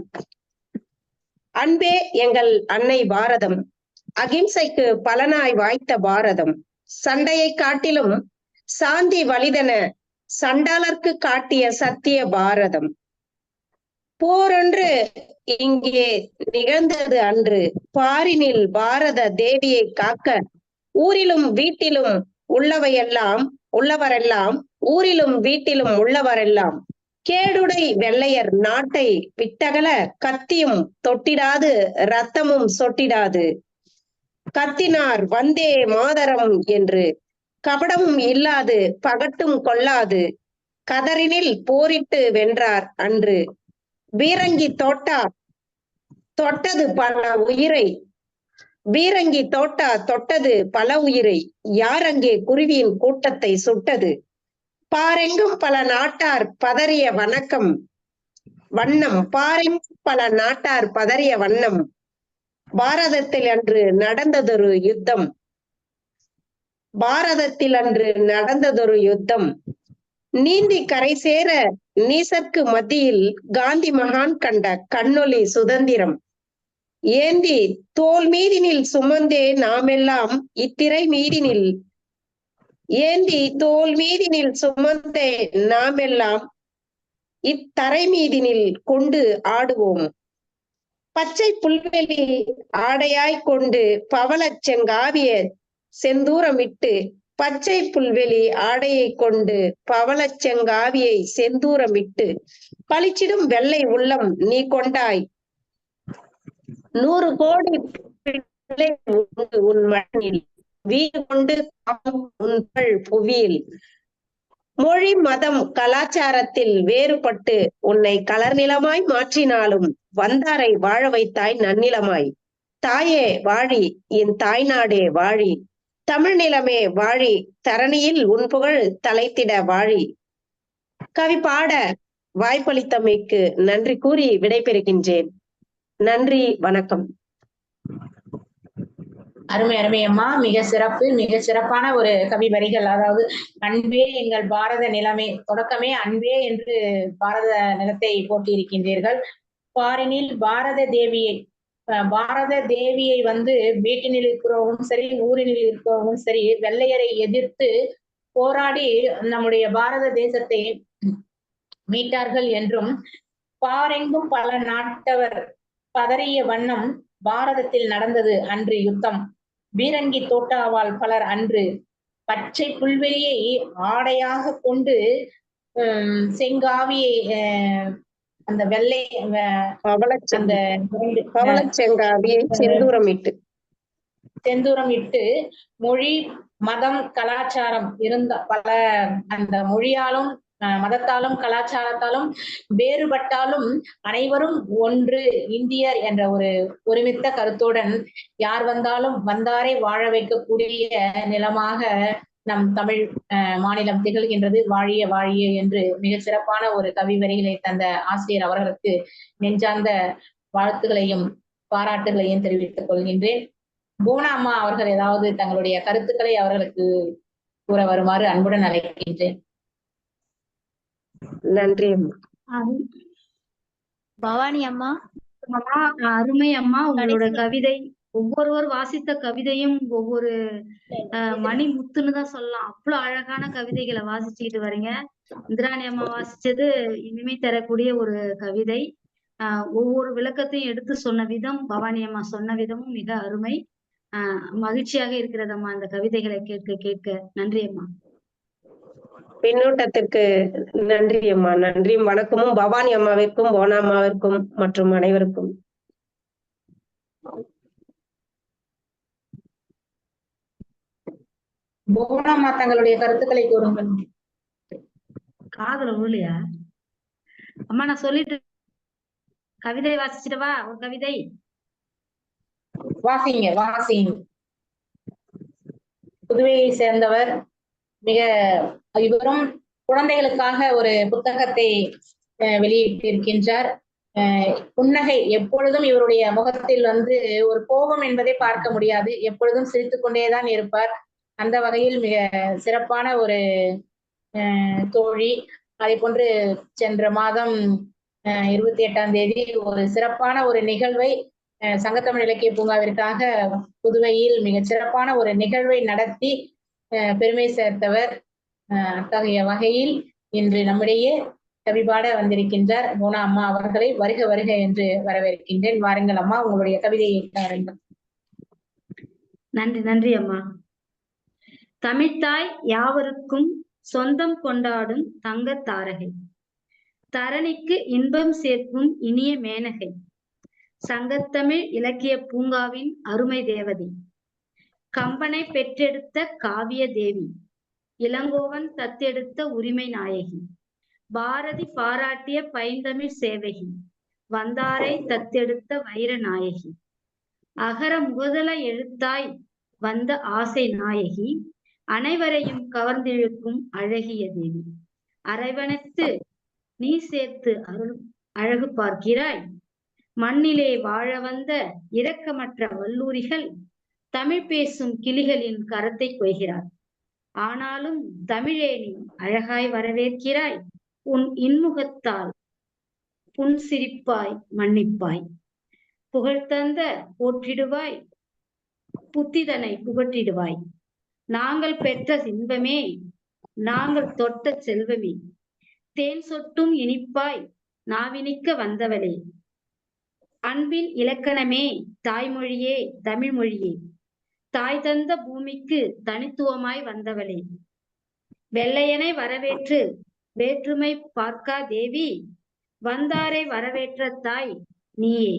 அன்பே எங்கள் அன்னை பாரதம், அகிம்சைக்கு பலனாய் வாய்த்த பாரதம், சண்டையை காட்டிலும் சாந்தி வலிதென சண்டாளர்க்கு காட்டிய சத்திய பாரதம். போரொன்று இங்கே நிகழ்ந்தது அன்று, பாரினில் பாரத தேவியை காக்க ஊரிலும் வீட்டிலும் உள்ளவரெல்லாம் ஊரிலும் வீட்டிலும் உள்ளவரெல்லாம் கேடுடை வெள்ளையர் நாட்டை விட்டகல கத்தியும் தொட்டிடாது இரத்தமும் சொட்டிடாது கத்தினார் வந்தே மாதரம் என்று, கபடமும் இல்லாது பகட்டும் கொள்ளாது கதறினில் போரிட்டு வென்றார் அன்று. பீரங்கி தொட்டது பல உயிரை, பீரங்கி தொட்டது பல உயிரை, யார் அங்கே குருவியின் கூட்டத்தை சுட்டது? பாரெங்கும் பல நாட்டார் பதறிய வணக்கம் வண்ணம், பாரெங்கும் பல நாட்டார் பதறிய வண்ணம், பாரதத்தில் அன்று நடந்ததொரு யுத்தம், பாரதத்தில் அன்று நடந்ததொரு யுத்தம். நீந்தி கரை சேர நீசற்கு மத்தியில் காந்தி மகான் கண்ட கண்ணொளி சுதந்திரம். ஏந்தி தோல் மீதினில் சுமந்தே நாமெல்லாம் இத்திரை மீதினில், ஏந்தி தோல் மீதினில் சுமந்தே நாமெல்லாம் இத்தரை மீதினில் கொண்டு ஆடுவோம். பச்சை புல்வெளி ஆடையாய் கொண்டு பவளச் செங்காவிய செந்தூரமிட்டு பச்சை புல்வெளி ஆடையை கொண்டு பவளச் செங்காவியை செந்தூரமிட்டு பளிச்சிடும் வெள்ளை உள்ளம் நீ கொண்டாய் 100 கோடி பிள்ளை உண்டு உன் மண்ணில் வீடு கொண்டு உன் புவியில் மொழி மதம் கலாச்சாரத்தில் வேறுபட்டு உன்னை கலர் நிலமாய் மாற்றினாலும் வந்தாரை வாழ வைத்தாய் நன்னிலமாய். தாயே வாழி, என் தாய்நாடே வாழி, தமிழ் நிலமே வாழி, தரணியில் உன் புகழ் தலைத்திட வாழி. கவி பாட வாய்ப்பளித்தமைக்கு நன்றி கூறி விடைபெறுகின்றேன். நன்றி, வணக்கம். அருமை அருமை அம்மா, மிக சிறப்பான ஒரு கவி வரிகள். அதாவது அன்பே எங்கள் பாரத நிலமே, தொடக்கமே அன்பே என்று பாரத நிலத்தை போட்டியிருக்கின்றீர்கள். பாரினில் பாரத தேவியை வந்து வீட்டினில் இருக்கிறவங்களும் சரி, ஊரினில் இருக்கிறவங்களும் சரி, வெள்ளையரை எதிர்த்து போராடி நம்முடைய பாரத தேசத்தை மீட்டார்கள் என்றும், பாரெங்கும் பல நாட்டவர் பதறிய வண்ணம் பாரதத்தில் நடந்தது அன்று யுத்தம். பீரங்கி தோட்டாவால் பலர் அன்று பச்சை புல்வெளியை ஆடையாக கொண்டு செங்காவியை அந்த வெள்ளை செந்தூரமிட்டு மொழி மதம் கலாச்சாரம் இருந்த பல அந்த மொழியாலும் மதத்தாலும் கலாச்சாரத்தாலும் வேறுபட்டாலும் அனைவரும் ஒன்று இந்தியர் என்ற ஒரு ஒருமித்த கருத்துடன் யார் வந்தாலும் வந்தாரை வாழ வைக்கக்கூடிய நிலமாக நம் தமிழ் மாநிலம் திகழ்கின்றது. வாழிய வாழிய என்று மிக சிறப்பான ஒரு கவி வரிகளை தந்த ஆசிரியர் அவர்களுக்கு நெஞ்சார்ந்த வாழ்த்துக்களையும் பாராட்டுகளையும் தெரிவித்துக் கொள்கின்றேன். போனா அம்மா அவர்கள் ஏதாவது தங்களுடைய கருத்துக்களை அவர்களுக்கு கூற வருமாறு அன்புடன் அழைக்கின்றேன். நன்றி பவானி அம்மா. அருமை அம்மா, உங்களோட கவிதை, ஒவ்வொருவர் வாசித்த கவிதையும் ஒவ்வொரு மணி முத்துன்னு தான் சொல்லலாம். அவ்வளவு அழகான கவிதைகளை வாசிச்சுக்கிட்டு வரீங்க. இந்திராணி அம்மா வாசிச்சது இனிமை தரக்கூடிய ஒரு கவிதை. ஒவ்வொரு விளக்கத்தையும் எடுத்து சொன்ன விதம், பவானி அம்மா சொன்ன விதமும் மிக அருமை. மகிழ்ச்சியாக இருக்கிறதம்மா அந்த கவிதைகளை கேட்க கேட்க. நன்றி அம்மா. பின்னூட்டத்திற்கு நன்றி அம்மா. நன்றியும் வணக்கமும் பவானி அம்மாவிற்கும் போனா அம்மாவிற்கும் மற்றும் அனைவருக்கும். போனா அம்மா தங்களுடைய கருத்துக்களை கூறுங்கள். காதுல ஊழியா அம்மா? நான் சொல்லிட்டு கவிதை வாசிச்சிடவா? ஒரு கவிதை வாசிங்க. புதுவையை சேர்ந்தவர், மிக இவரும் குழந்தைகளுக்காக ஒரு புத்தகத்தை வெளியிட்டிருக்கின்றார். புன்னகை எப்பொழுதும் இவருடைய முகத்தில் வந்து ஒரு கோபம் என்பதை பார்க்க முடியாது. எப்பொழுதும் சிரித்துக் கொண்டேதான் இருப்பார். அந்த வகையில் மிக சிறப்பான ஒரு தோழி. அதே போன்று சென்ற மாதம் 28ஆம் தேதி ஒரு சிறப்பான ஒரு நிகழ்வை சங்கத்தமிழ் இலக்கிய பூங்காவிற்காக புதுவையில் மிக சிறப்பான ஒரு நிகழ்வை நடத்தி பெருமை சேர்த்தவர். அத்தகைய வகையில் இன்று நம்மிடையே கவிபாட வந்திருக்கின்றார் போனா அம்மா அவர்களை வருக வருக என்று வரவேற்கின்றேன். வாருங்கள் அம்மா, உங்களுடைய கவிதையை தாருங்கள். நன்றி அம்மா. தமிழ்த்தாய் யாவருக்கும் சொந்தம் கொண்டாடும் தங்க தாரகை, தரணிக்கு இன்பம் சேர்க்கும் இனிய மேனகை, சங்கத்தமிழ் இலக்கிய பூங்காவின் அருமை தேவதை, கம்பனை பெற்றெடுத்த காவிய தேவி, இளங்கோவன் தத்தெடுத்த உரிமை நாயகி, பாரதி பாராட்டிய பைந்தமிழ் சேவகி, வந்தாரை தத்தெடுத்த வைர நாயகி, அகர முதல எழுத்தாய் வந்த ஆசை நாயகி, அனைவரையும் கவர்ந்திழுக்கும் அழகிய தேவி, அரவணைத்து நீ சேர்த்து அழகு பார்க்கிறாய், மண்ணிலே வாழ வந்த இரக்கமற்ற வல்லூரிகள் தமிழ் பேசும் கிளிகளின் கரத்தை கொய்கிறார். ஆனாலும் தமிழே நீ அழகாய் வரவேற்கிறாய், உன் இன்முகத்தால் புன் சிரிப்பாய் மன்னிப்பாய், புகழ்தந்த போற்றிடுவாய், புத்திதனை புகட்டிடுவாய், நாங்கள் பெற்ற இன்பமே, நாங்கள் தொட்ட செல்வமே, தேன் சொட்டும் இனிப்பாய் நாவினிக்க வந்தவளே, அன்பின் இலக்கணமே தாய்மொழியே தமிழ் மொழியே, தாய் தந்த பூமிக்கு தனித்துவமாய் வந்தவளே, வெள்ளையனை வரவேற்று வேற்றுமை பார்க்கா தேவி, வந்தாரை வரவேற்ற தாய் நீயே.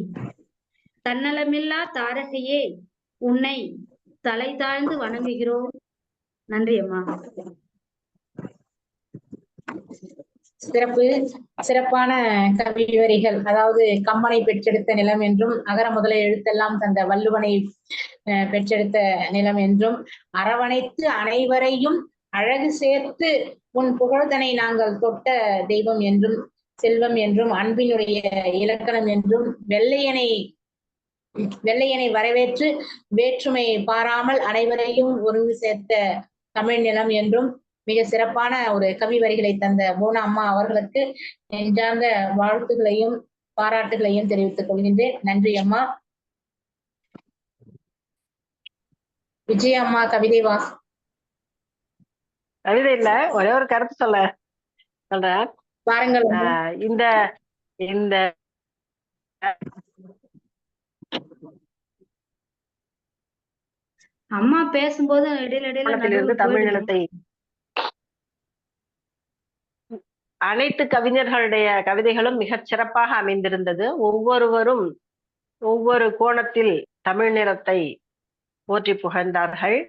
தன்னலமில்லா தாரகையே, உன்னை தலை தாழ்ந்து வணங்குகிறோம். நன்றி அம்மா. சிறப்பான கவி வரிகள். அதாவது கம்பனை பெற்றெடுத்த நிலம் என்றும், அகர முதல எழுத்தெல்லாம் தந்த வள்ளுவனை பெற்றெடுத்த நிலம் என்றும், அரவணைத்து அனைவரையும் அழகு சேர்த்து உன் புகழ்தனை நாங்கள் தொட்ட தெய்வம் என்றும், செல்வம் என்றும், அன்பினுடைய இலக்கணம் என்றும், வெள்ளையனை வரவேற்று வேற்றுமை பாராமல் அனைவரையும் ஒருங்கு சேர்த்த தமிழ் நிலம் என்றும் மிக சிறப்பான ஒரு கவி வரிகளை தந்த போனா அம்மா அவர்களுக்கு நெஞ்சார்ந்த வாழ்த்துகளையும் பாராட்டுகளையும் தெரிவித்துக் கொள்கின்றேன். நன்றி அம்மா. விஜயா அம்மா கவிதை கவிதை இல்ல, ஒரே ஒரு கருத்து சொல்றேன் பாருங்கள். இந்த இந்த அம்மா பேசும்போது இடையில தமிழ் நிலத்தை அனைத்து கவிஞர்களுடைய கவிதைகளும் மிகச் சிறப்பாக அமைந்திருந்தது. ஒவ்வொருவரும் ஒவ்வொரு கோணத்தில் தமிழ் நிலத்தை போற்றி புகழ்ந்தார்கள்.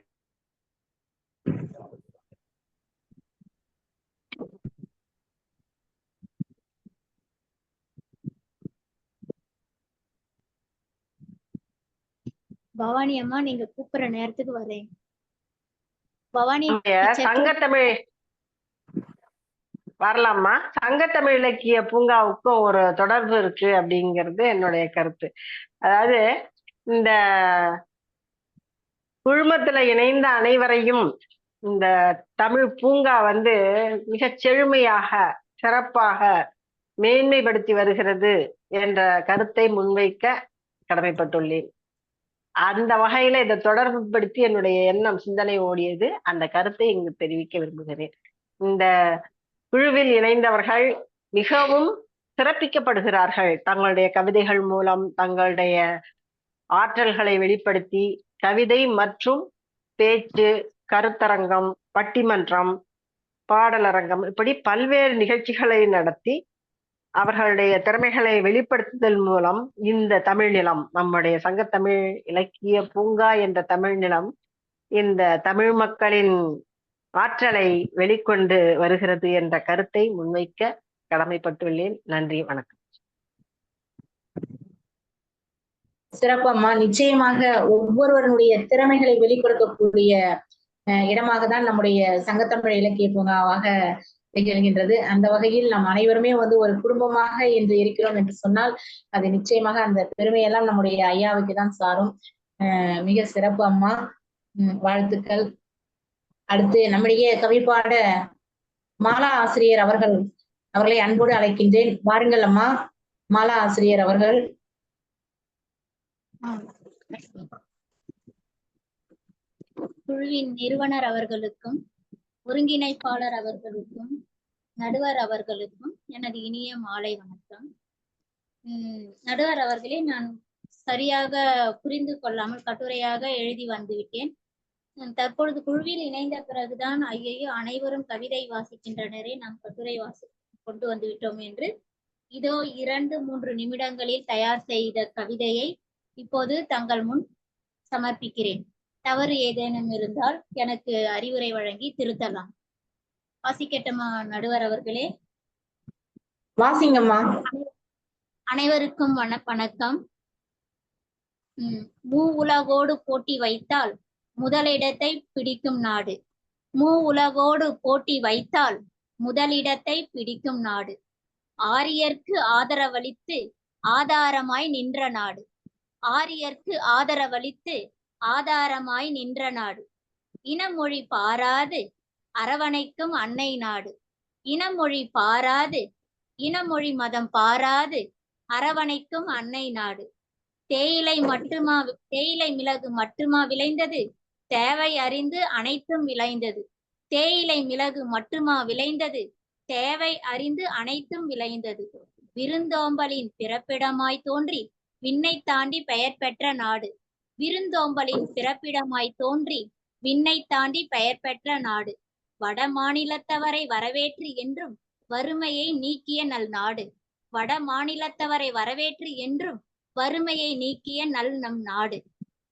பவானி அம்மா, நீங்க கூப்பிடுற நேரத்துக்கு வரேன். பவானி சங்கத்தமிழ் வரலாமா? சங்கத்தமிழ் இலக்கிய பூங்காவுக்கும் ஒரு தொடர்பு இருக்கு அப்படிங்கிறது என்னுடைய கருத்து. அதாவது இந்த குழுமத்துல இணைந்த அனைவரையும் இந்த தமிழ் பூங்கா மிகச் செழுமையாக சிறப்பாக மேன்மைப்படுத்தி வருகிறது என்ற கருத்தை முன்வைக்க கடமைப்பட்டுள்ளேன். அந்த வகையில இதை தொடர்புபடுத்தி என்னுடைய எண்ணம் சிந்தனை ஓடியது. அந்த கருத்தை இங்கு தெரிவிக்க விரும்புகிறேன். இந்த குழுவில் இணைந்தவர்கள் மிகவும் சிறப்பிக்கப்படுகிறார்கள். தங்களுடைய கவிதைகள் மூலம் தங்களுடைய ஆற்றல்களை வெளிப்படுத்தி கவிதை மற்றும் பேச்சு, கருத்தரங்கம், பட்டிமன்றம், பாடலரங்கம் இப்படி பல்வேறு நிகழ்ச்சிகளை நடத்தி அவர்களுடைய திறமைகளை வெளிப்படுத்துதல் மூலம் இந்த தமிழ் நிலம், நம்முடைய சங்கத்தமிழ் இலக்கிய பூங்கா என்ற தமிழ் நிலம் இந்த தமிழ் மக்களின் ஆற்றலை வெளிக்கொண்டு வருகிறது என்ற கருத்தை முன்வைக்க கடமைப்பட்டுள்ளேன். நன்றி, வணக்கம். சிறப்பம்மா. நிச்சயமாக ஒவ்வொருவருடைய திறமைகளை வெளிப்படுத்தக்கூடிய இடமாக தான் நம்முடைய சங்கத்தமிழ் இலக்கிய பூங்காவாக திகழ்கின்றது. அந்த வகையில் நாம் அனைவருமே ஒரு குடும்பமாக இன்று இருக்கிறோம் என்று சொன்னால் அது நிச்சயமாக அந்த பெருமையெல்லாம் நம்முடைய ஐயாவுக்கு தான் சாரும். மிக சிறப்பு அம்மா, வாழ்த்துக்கள். அடுத்து நம்முடைய கவிப்பாட மாலா ஆசிரியர் அவர்களை அன்போடு அழைக்கின்றேன். வாருங்கள் அம்மா. மாலா ஆசிரியர் அவர்கள். குழுவின் நிறுவனர் அவர்களுக்கும், ஒருங்கிணைப்பாளர் அவர்களுக்கும், நடுவர் அவர்களுக்கும் எனது இனிய மாலை வணக்கம். நடுவர் அவர்களே, நான் சரியாக புரிந்து கொள்ளாமல் கட்டுரையாக எழுதி வந்துவிட்டேன். தற்பொழுது குழுவில் இணைந்த பிறகுதான் ஐயையோ அனைவரும் கவிதை வாசிக்கின்றனரே, நாம் கட்டுரை கொண்டு வந்து விட்டோம் என்று இதோ 2-3 நிமிடங்களில் தயார் செய்த கவிதையை இப்போது தங்கள் முன் சமர்ப்பிக்கிறேன். தவறு ஏதேனும் இருந்தால் எனக்கு அறிவுரை வழங்கி திருத்தலாம். வாசிக்கட்டுமா நடுவர் அவர்களே? வாசிங்கம்மா. அனைவருக்கும் வணக்கம். உலகோடு போட்டி வைத்தால் முதலிடத்தை பிடிக்கும் நாடு. உலகோடு போட்டி வைத்தால் முதலிடத்தை பிடிக்கும் நாடு. ஆரியர்க்கு ஆதரவளித்து ஆதாரமாய் நின்ற நாடு. ஆரியர்க்கு ஆதரவளித்து ஆதாரமாய் நின்ற நாடு. இனமொழி பாராது அரவணைக்கும் அன்னை நாடு. இனமொழி பாராது, இனமொழி மதம் பாராது அரவணைக்கும் அன்னை நாடு. தேயிலை மிளகு மட்டுமா விளைந்தது? தேவை அறிந்து அனைத்தும் விளைந்தது. தேயிலை மிளகு மட்டுமா விளைந்தது? தேவை அறிந்து அனைத்தும் விளைந்தது. விருந்தோம்பலின் பிறப்பிடமாய் தோன்றி விண்ணை தாண்டி பெயர் பெற்ற நாடு. விருந்தோம்பலின் பிறப்பிடமாய் தோன்றி விண்ணை தாண்டி பெயர் பெற்ற நாடு. வட மாநிலத்தவரை வரவேற்று என்றும் வறுமையை நீக்கிய நல் நாடு. வட மாநிலத்தவரை வரவேற்று என்றும் வறுமையை நீக்கிய நம் நாடு.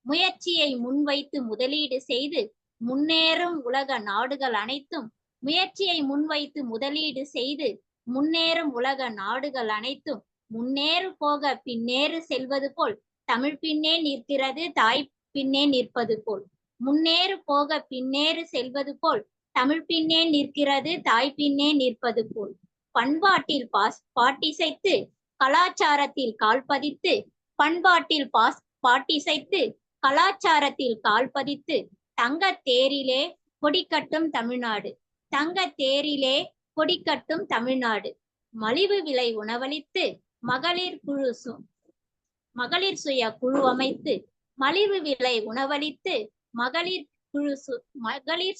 முயற்சியை முன்வைத்து முதலீடு செய்து முன்னேறும் உலக நாடுகள் அனைத்தும் முயற்சியை முன்வைத்து முதலீடு செய்து முன்னேறும் உலக நாடுகள் அனைத்தும் முன்னேறு போக பின்னேறு செல்வது போல் தமிழ் பின்னே நிற்கிறது தாய் பின்னே நிற்பது போல். முன்னேறு போக பின்னேறு செல்வது போல் தமிழ் பின்னே நிற்கிறது தாய் பின்னே நிற்பது போல். பண்பாட்டில் பாட்டிசைத்து கலாச்சாரத்தில் கால் பதித்து பண்பாட்டில் பாட்டிசைத்து கலாச்சாரத்தில் கால் பதித்து தங்க தேரிலே கொடிக்கட்டும் தமிழ்நாடு. தங்க தேரிலே கொடிக்கட்டும் தமிழ்நாடு. மலிவு விலை உணவளித்து மகளிர் சுய குழு அமைத்து மலிவு விலை உணவளித்து மகளிர்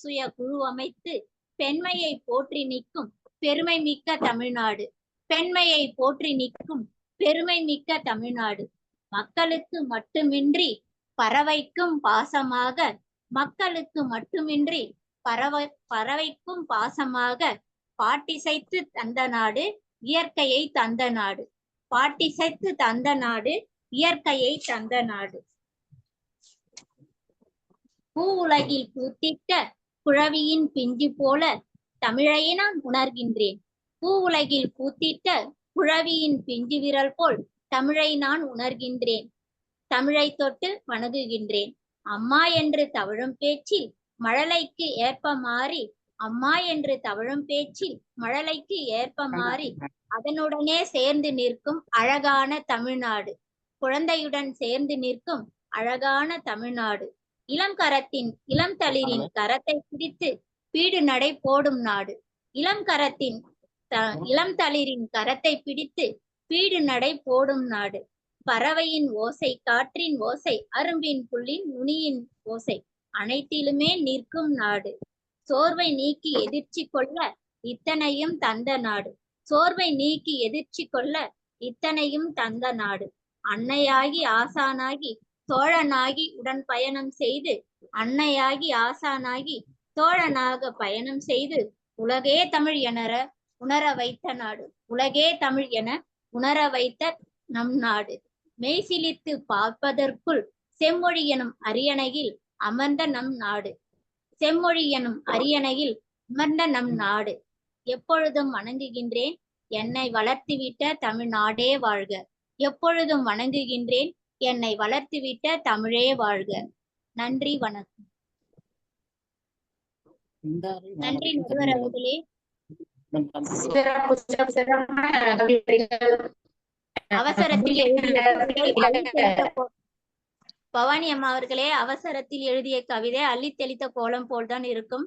சுய குழு அமைத்து பெண்மையை போற்றி நிற்கும் பெருமை மிக்க தமிழ்நாடு. பெண்மையை போற்றி நிற்கும் பெருமை மிக்க தமிழ்நாடு. மக்களுக்கு மட்டுமின்றி பறவைக்கும் பாசமாக மக்களுக்கு மட்டுமின்றி பறவைக்கும் பாசமாக பாட்டிசைத்து தந்த நாடு இயற்கையை தந்த நாடு. பாட்டிசைத்து தந்த நாடு இயற்கையை தந்த நாடு. பூ உலகில் பூத்திட்ட குழவியின் பிஞ்சு போல தமிழை நான் உணர்கின்றேன். பூ உலகில் பூத்திட்ட குழவியின் பிஞ்சு விரல் போல் தமிழை நான் உணர்கின்றேன். தமிழை தொட்டு வணங்குகின்றேன். அம்மா என்று தவழும் பேச்சில் மழலைக்கு ஏற்ப மாறி அம்மா என்று தவழும் பேச்சில் மழலைக்கு ஏற்ப மாறி அதனுடனே சேர்ந்து நிற்கும் அழகான தமிழ்நாடு. குழந்தையுடன் சேர்ந்து நிற்கும் அழகான தமிழ்நாடு. இளம் தளிரின் கரத்தை பிடித்து பீடு நடை போடும் நாடு. இளம் தளிரின் கரத்தை பிடித்து பீடு நடை போடும் நாடு. பறவையின் ஓசை, காற்றின் ஓசை, அரும்பின் புள்ளின் நுனியின் ஓசை அனைத்திலுமே நிற்கும் நாடு. சோர்வை நீக்கி எதிர்ச்சி கொள்ள இத்தனையும் தந்த நாடு. சோர்வை நீக்கி எதிர்ச்சி கொள்ள இத்தனையும் தந்த நாடு. அன்னையாகி ஆசானாகி தோழனாகி உடன் பயணம் செய்து அன்னையாகி ஆசானாகி தோழனாக பயணம் செய்து உலகே தமிழ் என உணர வைத்த நாடு. உலகே தமிழ் என உணர வைத்த நம் நாடு. மெய்சிலித்து பார்ப்பதற்குள் செம்மொழி எனும் அரியணையில் அமர்ந்த நம் நாடு. செம்மொழி எனும் அரியணையில் அமர்ந்த நம் நாடு. எப்பொழுதும் வணங்குகின்றேன் என்னை வளர்த்துவிட்ட தமிழ்நாடே வாழ்க. எப்பொழுதும் வணங்குகின்றேன் என்னை வளர்த்துவிட்ட தமிழே வாழ்க. நன்றி, வணக்கம். நன்றி நடுவர் அவர்களே. அவசரத்தில் பவானி அம்மா அவர்களே, அவசரத்தில் எழுதிய கவிதை அள்ளி தெளித்த கோலம் போல்தான் இருக்கும்.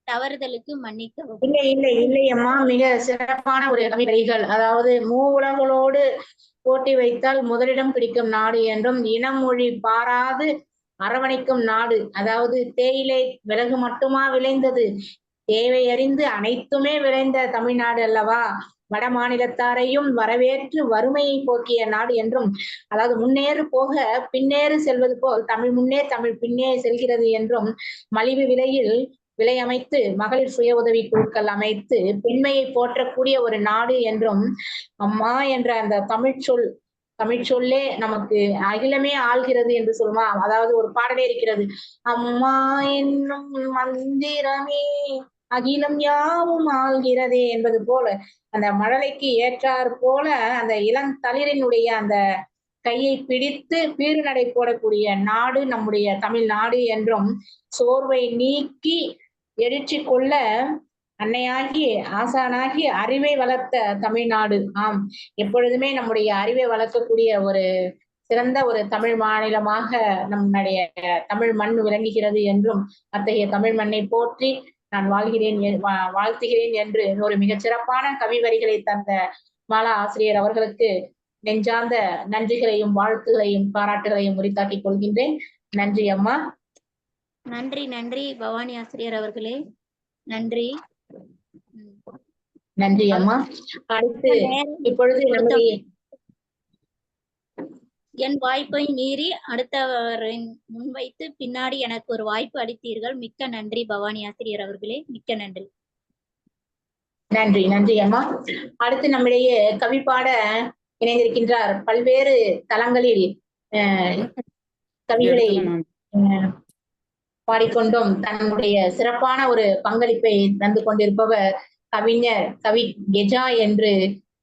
தவறுதலுக்கு மன்னிக்கவும். இல்லை அம்மா, மிக சிறப்பான ஒரு கவிதைகள். அதாவது மூவுலகளோடு போட்டி வைத்தால் முதலிடம் பிடிக்கும் நாடு என்றும் இனம் மொழி பாராது அரவணைக்கும் நாடு. அதாவது தேயிலை விறகு மட்டுமா விளைந்தது, தேவை அறிந்து அனைத்துமே விளைந்த தமிழ்நாடு அல்லவா. வட மாநிலத்தாரையும் வரவேற்று வறுமையை போக்கிய நாடு என்றும், அதாவது முன்னேறு போக பின்னேறு செல்வது போல் தமிழ் முன்னே தமிழ் பின்னே செல்கிறது என்றும், மலிவு விலையில் விலை அமைத்து மகளிர் சுய உதவி குழுக்கள் அமைத்து பெண்மையை போற்றக்கூடிய ஒரு நாடு என்றும், அம்மா என்ற அந்த தமிழ் சொல்லே நமக்கு அகிலமே ஆள்கிறது என்று சொல்லுமா. அதாவது ஒரு பாடலே இருக்கிறது, அம்மா என்னும் மந்திரமே அகிலம் யாவும் ஆள்கிறதே என்பது போல, அந்த மழலைக்கு ஏற்றார் போல அந்த இளந்தளிரினுடைய அந்த கையை பிடித்து பீடு நடை போடக்கூடிய நாடு நம்முடைய தமிழ்நாடு என்றும், சோர்வை நீக்கி எழுச்சி கொள்ள அன்னையாகி ஆசானாகி அறிவை வளர்த்த தமிழ்நாடு. ஆம், எப்பொழுதுமே நம்முடைய அறிவை வளர்க்கக்கூடிய ஒரு சிறந்த ஒரு தமிழ் மாநிலமாக நம்முடைய தமிழ் மண் விளங்குகிறது என்றும், அத்தகைய தமிழ் மண்ணை போற்றி நான் வாழ்த்துகிறேன் என்று ஒரு மிகச் சிறப்பான கவி வரிகளை தந்த மாலா ஆசிரியர் அவர்களுக்கு நெஞ்சார்ந்த நன்றிகளையும் வாழ்த்துகளையும் பாராட்டுகளையும் உரித்தாக்கிக் கொள்கின்றேன். நன்றி அம்மா. நன்றி நன்றி பவானி ஆசிரியர் அவர்களே, நன்றி. நன்றி அம்மா. அடுத்து இப்பொழுது நம்முடைய என் வாய்ப்பை மீறி அடுத்தவரின் முன்வைத்து பின்னாடி எனக்கு ஒரு வாய்ப்பு அளித்தீர்கள். மிக்க நன்றி பவானி ஆசிரியர் அவர்களே, மிக்க நன்றி. நன்றி நன்றி அம்மா. அடுத்து நம்மிடையே கவி பாட இணைந்திருக்கின்றார். பல்வேறு தளங்களில் கவிகளை பாடிக்கொண்டும் தன்னுடைய சிறப்பான ஒரு பங்களிப்பை தந்து கொண்டிருப்பவர் கவிஞர் கவி கெஜா என்று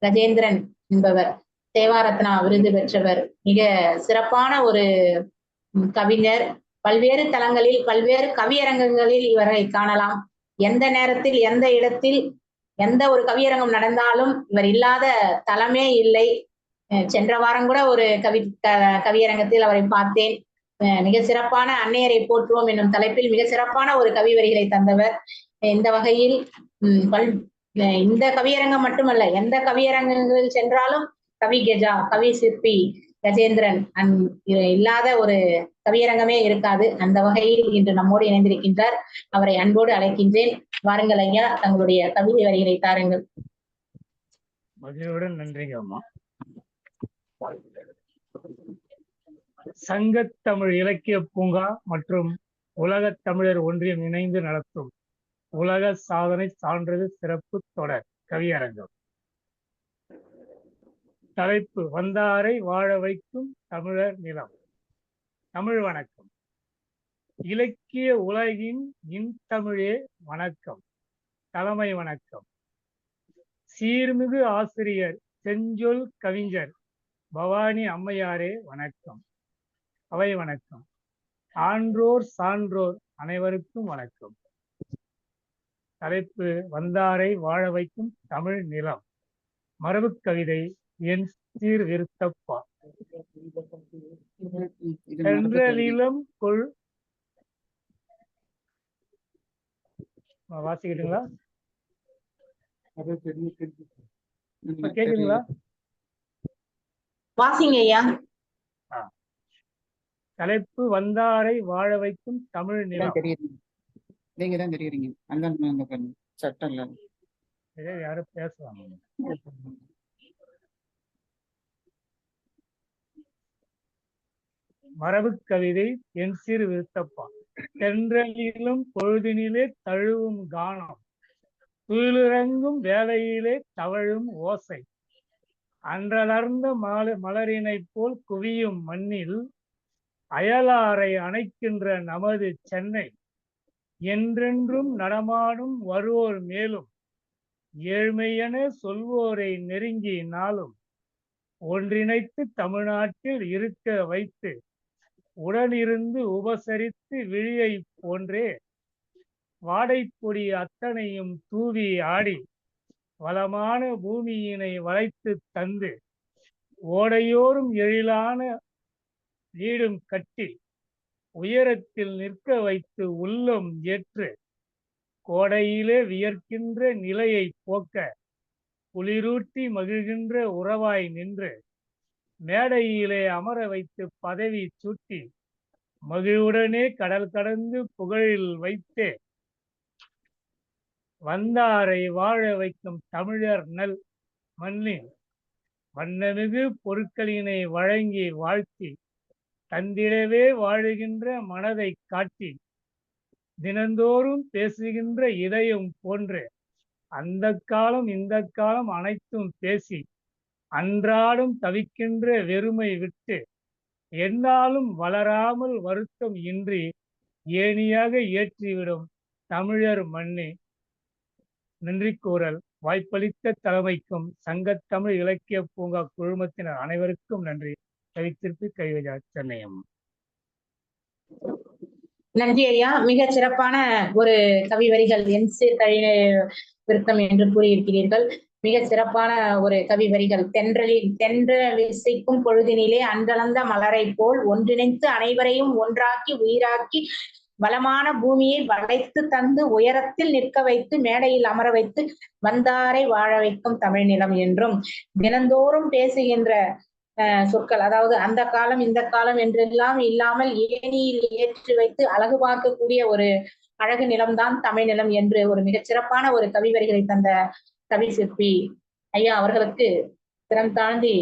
கஜேந்திரன் என்பவர். தேவாரத்னா விருது பெற்றவர். மிக சிறப்பான ஒரு கவிஞர். பல்வேறு தளங்களில் பல்வேறு கவியரங்கங்களில் இவரை காணலாம். எந்த நேரத்தில் எந்த இடத்தில் எந்த ஒரு கவியரங்கம் நடந்தாலும் இவர் இல்லாத தளமே இல்லை. சென்ற வாரம் கூட ஒரு கவியரங்கத்தில் அவரை பார்த்தேன். மிக சிறப்பான அன்னையரை போற்றுவோம் என்னும் தலைப்பில் மிக சிறப்பான ஒரு கவி வரிகளை தந்தவர். இந்த வகையில் இந்த கவியரங்கம் மட்டுமல்ல, எந்த கவியரங்கங்களில் சென்றாலும் கவி கெஜா, கவி சிற்பி கஜேந்திரன் இல்லாத ஒரு கவியரங்கமே இருக்காது. அந்த வகையில் இன்று நம்மோடு இணைந்திருக்கின்றார். அவரை அன்போடு அழைக்கின்றேன். வாருங்கள் ஐயா, தங்களுடைய கவிதை வரிகளை தாருங்கள். மகிழ்வுடன் நன்றிங்க அம்மா. சங்கத்தமிழ் இலக்கிய பூங்கா மற்றும் உலகத் தமிழர் ஒன்றியம் இணைந்து நடத்தும் உலக சாதனை சான்றிதழ் சிறப்பு தொடர் கவியரங்கம். தலைப்பு: வந்தாரை வாழ வைக்கும் தமிழர் நிலம். தமிழ் வணக்கம். இலக்கிய உலகின் இன்தமிழே வணக்கம். தலைமை வணக்கம். சீர்மிகு ஆசிரியர் செஞ்சொல் கவிஞர் பவானி அம்மையாரே வணக்கம். அவை வணக்கம். ஆன்றோர் சான்றோர் அனைவருக்கும் வணக்கம். தலைப்பு: வந்தாரை வாழ வைக்கும் தமிழ் நிலம். மரபு கவிதை என் சீர் விருத்தப்பா. சென்றலிலம் கொள் வாசிக்கிட்டுங்களா? கேக்குதுங்களா? வாசிங்க ஐயா. தலைப்பு: வந்தாரை வாழ வைக்கும் தமிழ் நிலம். நீங்க தான் தெரியுறீங்க. அந்த சட்டம் இல்ல, யாரும் பேசலாம். மரபு கவிதை என் சீர் விருத்தப்பா. தென்றலிலும் பொழுதினிலே தழுவும் கானம், துயிலிறங்கும் வேலையிலே தவழும் ஓசை, அன்றலர்ந்த மலரினை போல் குவியும் மண்ணில் அயலாரை அணைக்கின்ற நமது சென்னை, என்றென்றும் நடமாடும் வருவோர் மேலும் ஏழ்மையென சொல்வோரை நெருங்கி நாளும் ஒன்றிணைத்து தமிழ்நாட்டில் இருக்க வைத்து உடனிருந்து உபசரித்து விழியை போன்றே வாடைப்பொடி அத்தனையும் தூவி ஆடி வளமான பூமியினை வளைத்து தந்து ஓடையோரும் எழிலான வீடும் கட்டி உயரத்தில் நிற்க வைத்து உள்ளம் ஏற்று கோடையிலே வியர்க்கின்ற நிலையை போக்க குளிரூட்டி மகிழ்கின்ற உறவாய் நின்று மேடையிலே அமர வைத்து பதவி சூட்டி மகிழ்வுடனே கடல் கடந்து புகழில் வைத்தே வந்தாரை வாழ வைக்கும் தமிழர் நல் மண்ணின் வண்ணமிகு பொருட்களினை வழங்கி வாழ்த்தி தந்திடவே வாழுகின்ற மனதை காட்டி தினந்தோறும் பேசுகின்ற இதயம் போன்று அந்த காலம் இந்த காலம் அனைத்தும் பேசி அன்றாடும் தவிக்கின்ற வெறுமை விட்டு எந்நாளும் வளராமல் வருத்தம் இன்றி ஏணியாக ஏற்றிவிடும் தமிழர் மண்ணே. நன்றி கூறல். வாய்ப்பளித்த தலைமைக்கும் சங்கத்தமிழ் இலக்கிய பூங்கா குழுமத்தினர் அனைவருக்கும் நன்றி. கவித்திருப்பு கைவஜா, சென்னை அம்மா. நன்றி ஐயா. மிக சிறப்பான ஒரு கவி வரிகள். என் சீர் விருத்தம் என்று கூறியிருக்கிறீர்கள். மிக சிறப்பான ஒரு கவி வரிகள். தென்றலிசைக்கும் பொழுதினிலே அன்றளந்த மலரை போல் ஒன்றிணைத்து அனைவரையும் ஒன்றாக்கி உயிராக்கி வளமான பூமியை வளைத்து தந்து உயரத்தில் நிற்க வைத்து மேடையில் அமர வைத்து வந்தாரை வாழ வைக்கும் தமிழ் நிலம் என்றும் தினந்தோறும் பேசுகின்ற சொற்கள், அதாவது அந்த காலம் இந்த காலம் என்றெல்லாம் இல்லாமல் ஏணியில் ஏற்றி வைத்து அழகு பார்க்கக்கூடிய ஒரு அழகு நிலம்தான் தமிழ் நிலம் என்று ஒரு மிகச் சிறப்பான ஒரு கவி வரிகளை தந்த கவி சிற்பி ஐயா அவர்களுக்கு திறம் தாழ்ந்தி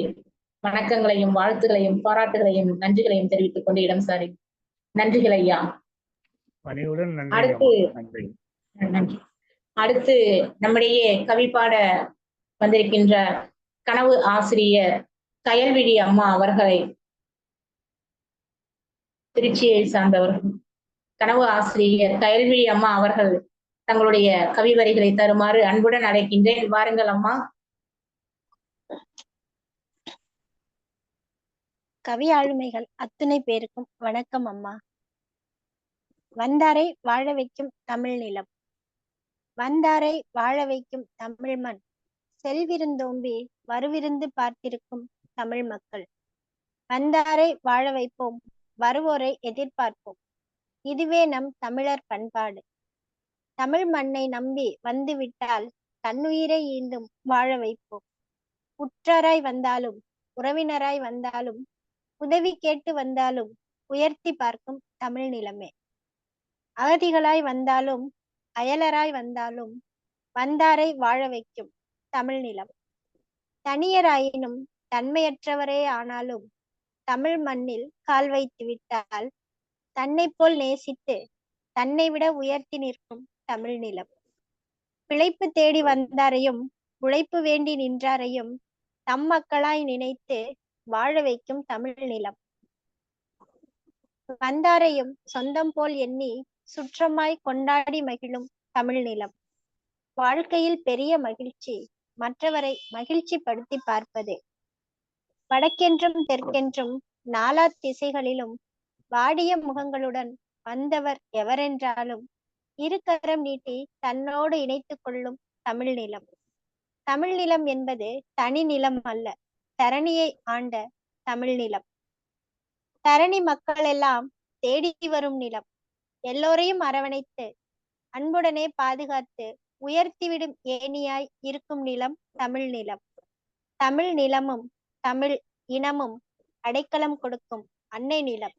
வணக்கங்களையும் வாழ்த்துகளையும் பாராட்டுகளையும் நன்றிகளையும் தெரிவித்துக் கொண்டு இடம் சாரி. நன்றிகள் ஐயா. பணியுடன் நன்றி. அடுத்து நன்றி. நன்றி. அடுத்து நம்மிடையே கவி பாட வந்திருக்கின்ற கனவு ஆசிரியர் கயல்விழி அம்மா அவர்களை, திருச்சியை சார்ந்தவர்கள், கனவு ஆசிரியர் கயல்விழி அம்மா அவர்கள் தங்களுடைய கவி வரிகளை தருமாறு அன்புடன் அழைக்கின்றேன். வாருங்கள் அம்மா. கவி ஆளுமைகள் அத்துணை பேருக்கும் வணக்கம் அம்மா. வந்தாரை வாழ வைக்கும் தமிழ் நிலம், வந்தாரை வாழ வைக்கும் தமிழ் மண், செல்விருந்தோம்பி வருவிருந்து பார்த்திருக்கும் தமிழ் மக்கள். வந்தாரை வாழ வைப்போம், வருவோரை எதிர்பார்ப்போம், இதுவே நம் தமிழர் பண்பாடு. தமிழ் மண்ணை நம்பி வந்து விட்டால் தன்னுயிரை ஈந்தும் வாழ வைப்போம். உற்றாராய் வந்தாலும் உறவினராய் வந்தாலும் உதவி கேட்டு வந்தாலும் உயர்த்தி பார்க்கும் தமிழ் நிலமே. அகதிகளாய் வந்தாலும் அயலராய் வந்தாலும் வந்தாரை வாழ வைக்கும் தமிழ் நிலம். தனியராயினும் தன்மையற்றவரே ஆனாலும் தமிழ் மண்ணில் கால் வைத்து விட்டால் தன்னை போல் நேசித்து தன்னை விட உயர்த்தி நிற்கும் தமிழ் நிலம். பிழைப்பு தேடி வந்தாரையும் உழைப்பு வேண்டி நின்றாரையும் தம் மக்களாய் நினைத்து வாழ வைக்கும் தமிழ் நிலம். வந்தாரையும் சொந்தம் போல் எண்ணி சுற்றமாய் கொண்டாடி மகிழும் தமிழ் நிலம். வாழ்க்கையில் பெரிய மகிழ்ச்சி மற்றவரை மகிழ்ச்சி படுத்தி பார்ப்பதே. வடக்கென்றும் தெற்கென்றும் நாலா திசைகளிலும் வாடிய முகங்களுடன் வந்தவர் எவரென்றாலும் இருக்கரம் நீட்டி தன்னோடு இணைத்துக் கொள்ளும் தமிழ் நிலம். தமிழ் நிலம் என்பது தனி நிலம் அல்ல, தரணியை ஆண்ட தமிழ் நிலம். தரணி மக்கள் எல்லாம் தேடி வரும் நிலம். எல்லோரையும் அரவணைத்து அன்புடனே பாதுகாத்து உயர்த்திவிடும் ஏணியாய் இருக்கும் நிலம் தமிழ் நிலம். தமிழ் நிலமும் தமிழ் இனமும் அடைக்கலம் கொடுக்கும் அன்னை நிலம்.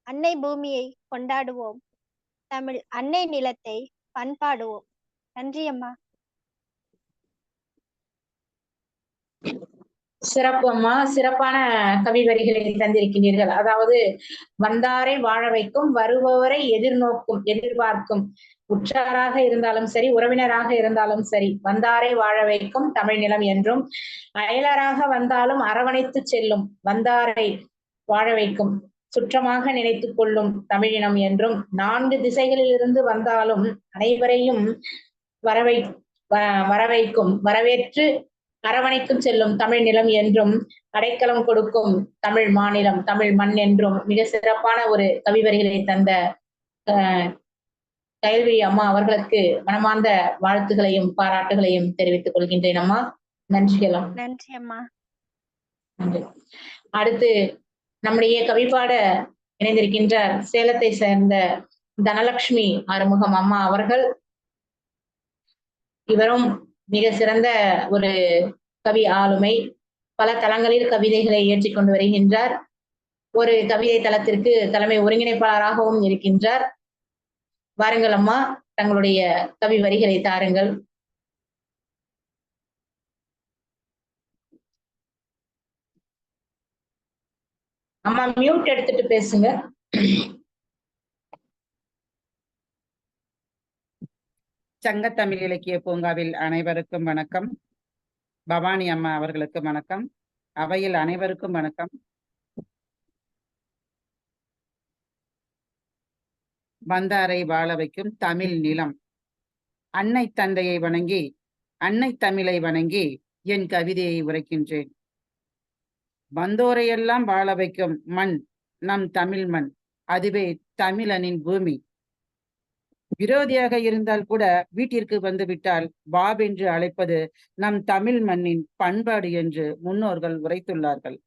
அன்னை பூமியை கொண்டாடுவோம், தமிழ் அன்னை நிலத்தை பண்பாடுவோம். நன்றி அம்மா. சிறப்பு அம்மா. சிறப்பான கவி வரிகளை தந்திருக்கின்றீர்கள். அதாவது வந்தாரை வாழ வைக்கும், வருபவரை எதிர்நோக்கும் எதிர்பார்க்கும், உற்றாராக இருந்தாலும் சரி உறவினராக இருந்தாலும் சரி வந்தாரை வாழ வைக்கும் தமிழ் நிலம் என்றும், அயலராக வந்தாலும் அரவணைத்து செல்லும் வந்தாரை வாழ வைக்கும் சுற்றமாக நினைத்துக் கொள்ளும் தமிழினம் என்றும், 4 திசைகளில் இருந்து வந்தாலும் அனைவரையும் வரவைக்கும் வரவேற்று அரவணைக்கும் செல்லும் தமிழ் நிலம் என்றும், அடைக்கலம் கொடுக்கும் தமிழ் மாநிலம் தமிழ் மண் என்றும் மிக சிறப்பான ஒரு கவி வரிகளை தந்த கயல்விழி அம்மா அவர்களுக்கு மனமார்ந்த வாழ்த்துகளையும் பாராட்டுகளையும் தெரிவித்துக் கொள்கின்றேன் அம்மா. நன்றிகளும். நன்றி அம்மா. நன்றி. அடுத்து நம்முடைய கவிப்பாட இணைந்திருக்கின்ற சேலத்தை சேர்ந்த தனலட்சுமி ஆறுமுகம் அம்மா அவர்கள். இவரும் மிக சிறந்த ஒரு கவி ஆளுமை. பல தளங்களில் கவிதைகளை ஏற்றிக் கொண்டு வருகின்றார். ஒரு கவிதை தளத்திற்கு தலைமை ஒருங்கிணைப்பாளராகவும் இருக்கின்றார். வாருங்கள் அம்மா, தங்களுடைய கவி வரிகளை தாருங்கள். அம்மா மியூட் எடுத்துட்டு பேசுங்க. சங்கத்தமிழ் இலக்கிய பூங்காவில் அனைவருக்கும் வணக்கம். பவானி அம்மா அவர்களுக்கு வணக்கம். அவையில் அனைவருக்கும் வணக்கம். வந்தாரை வாழ வைக்கும் தமிழ் நிலம். அன்னை தந்தையை வணங்கி அன்னை தமிழை வணங்கி என் கவிதையை உரைக்கின்றேன். வந்தோரையெல்லாம் வாழ வைக்கும் மண் நம் தமிழ் மண், அதுவே தமிழனின் பூமி. விரோதியாக இருந்தால் கூட வீட்டிற்கு வந்துவிட்டால் வாவென்று அழைப்பது நம் தமிழ் மண்ணின் பண்பாடு என்று முன்னோர்கள் உரைத்துள்ளார்கள்.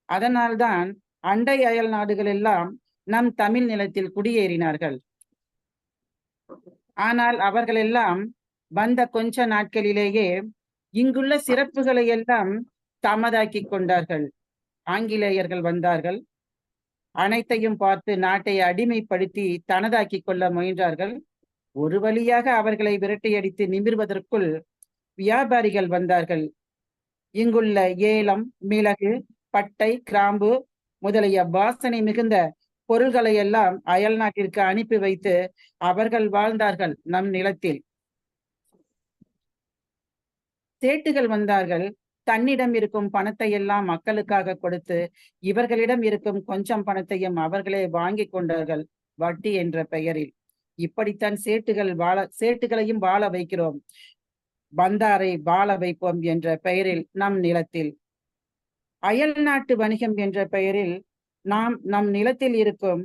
அதனால்தான் அண்டை அயல் நாடுகள் எல்லாம் நம் தமிழ் நிலத்தில் குடியேறினார்கள். ஆனால் அவர்களெல்லாம் வந்த கொஞ்ச நாட்களிலேயே இங்குள்ள சிறப்புகளை எல்லாம் தமதாக்கி கொண்டார்கள். ஆங்கிலேயர்கள் வந்தார்கள், அனைத்தையும் பார்த்து நாட்டை அடிமைப்படுத்தி தனதாக்கி கொள்ள முயன்றார்கள். ஒரு வழியாக அவர்களை விரட்டியடித்து நிமிர்வதற்குள் வியாபாரிகள் வந்தார்கள். இங்குள்ள ஏலம், மிளகு, பட்டை, கிராம்பு முதலிய வாசனை மிகுந்த பொருள்களை எல்லாம் அயல் நாட்டிற்கு அனுப்பி வைத்து அவர்கள் வாழ்ந்தார்கள் நம் நிலத்தில். சேட்டுகள் வந்தார்கள். தன்னிடம் இருக்கும் பணத்தை எல்லாம் மக்களுக்காக கொடுத்து இவர்களிடம் இருக்கும் கொஞ்சம் பணத்தையும் அவர்களே வாங்கி கொண்டார்கள் வட்டி என்ற பெயரில். இப்படித்தான் சேட்டுகளையும் வாழ வைக்கிறோம், வந்தாரை வாழ வைப்போம் என்ற பெயரில் நம் நிலத்தில். அயல் நாட்டு வணிகம் என்ற பெயரில் நம் நிலத்தில் இருக்கும்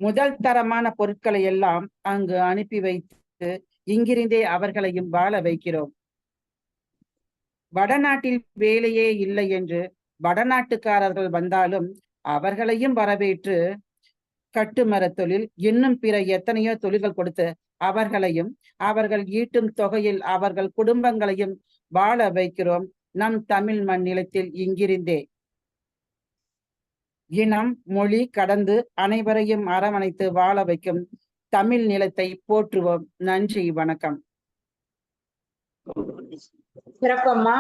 முதல் தரமான பொருட்களை எல்லாம் அங்கு அனுப்பி வைத்து இங்கிருந்தே அவர்களையும் வாழ வைக்கிறோம். வடநாட்டில் வேலையே இல்லை என்று வடநாட்டுக்காரர்கள் வந்தாலும் அவர்களையும் வரவேற்று கட்டுமரத் தொழில் இன்னும் பிற எத்தனையோ தொழில்கள் கொடுத்து அவர்களையும் அவர்கள் ஈட்டும் தொகையில் அவர்கள் குடும்பங்களையும் வாழ வைக்கிறோம் நம் தமிழ் மண் நிலத்தில் இங்கிருந்தே. இனம் மொழி கடந்து அனைவரையும் அரவணைத்து வாழ வைக்கும் தமிழ் நிலத்தை போற்றுவோம். நன்றி, வணக்கம். சிறப்பம்மா,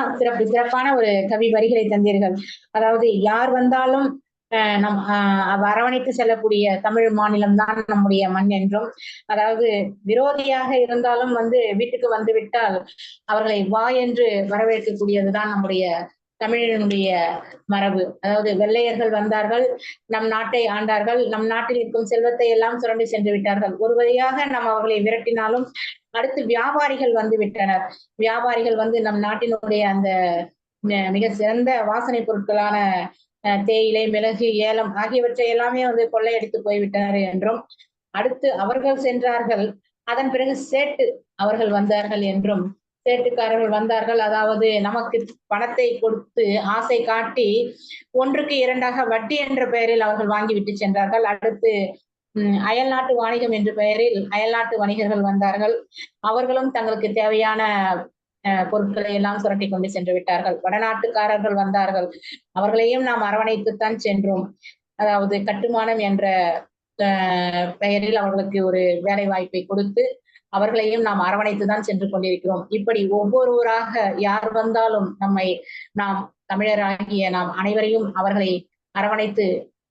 சிறப்பான ஒரு கவி வரிகளை தந்தீர்கள். அதாவது யார் வந்தாலும் அரவணைத்து செல்லக்கூடிய தமிழ் மாநிலம் தான் நம்முடைய மண் என்றும், அதாவது விரோதியாக இருந்தாலும் வீட்டுக்கு வந்து விட்டால் அவர்களை வா என்று வரவேற்கக்கூடியதுதான் நம்முடைய தமிழனுடைய மரபு. அதாவது வெள்ளையர்கள் வந்தார்கள், நம் நாட்டை ஆண்டார்கள், நம் நாட்டில் இருக்கும் செல்வத்தை எல்லாம் சுரண்டி சென்று விட்டார்கள். ஒரு வழியாக நாம் அவர்களை விரட்டினாலும் அடுத்து வியாபாரிகள் வந்து விட்டனர். வியாபாரிகள் நம் நாட்டினுடைய அந்த மிக சிறந்த வாசனை பொருட்களான தேயிலை, மிளகு, ஏலம் ஆகியவற்றை எல்லாமே கொள்ளையடித்து போய்விட்டனர் என்றும், அடுத்து அவர்கள் சென்றார்கள், அதன் பிறகு சேட்டு அவர்கள் வந்தார்கள் என்றும், சேட்டுக்காரர்கள் வந்தார்கள், அதாவது நமக்கு பணத்தை கொடுத்து ஆசை காட்டி 1க்கு 2ஆக வட்டி என்ற பெயரில் அவர்கள் வாங்கிவிட்டு சென்றார்கள். அடுத்து அயல் நாட்டு வாணிகம் என்ற பெயரில் அயல்நாட்டு வணிகர்கள் வந்தார்கள். அவர்களும் தங்களுக்கு தேவையான பொருட்களை எல்லாம் சுரண்டி கொண்டு சென்று விட்டார்கள். வடநாட்டுக்காரர்கள் வந்தார்கள், அவர்களையும் நாம் அரவணைத்துத்தான் சென்றோம். அதாவது கட்டுமானம் என்ற பெயரில் அவர்களுக்கு ஒரு வேலை வாய்ப்பை கொடுத்து அவர்களையும் நாம் அரவணைத்துதான் சென்று கொண்டிருக்கிறோம். இப்படி ஒவ்வொருவராக யார் வந்தாலும் நாம் தமிழராகிய நாம் அனைவரையும் அவர்களை அரவணைத்து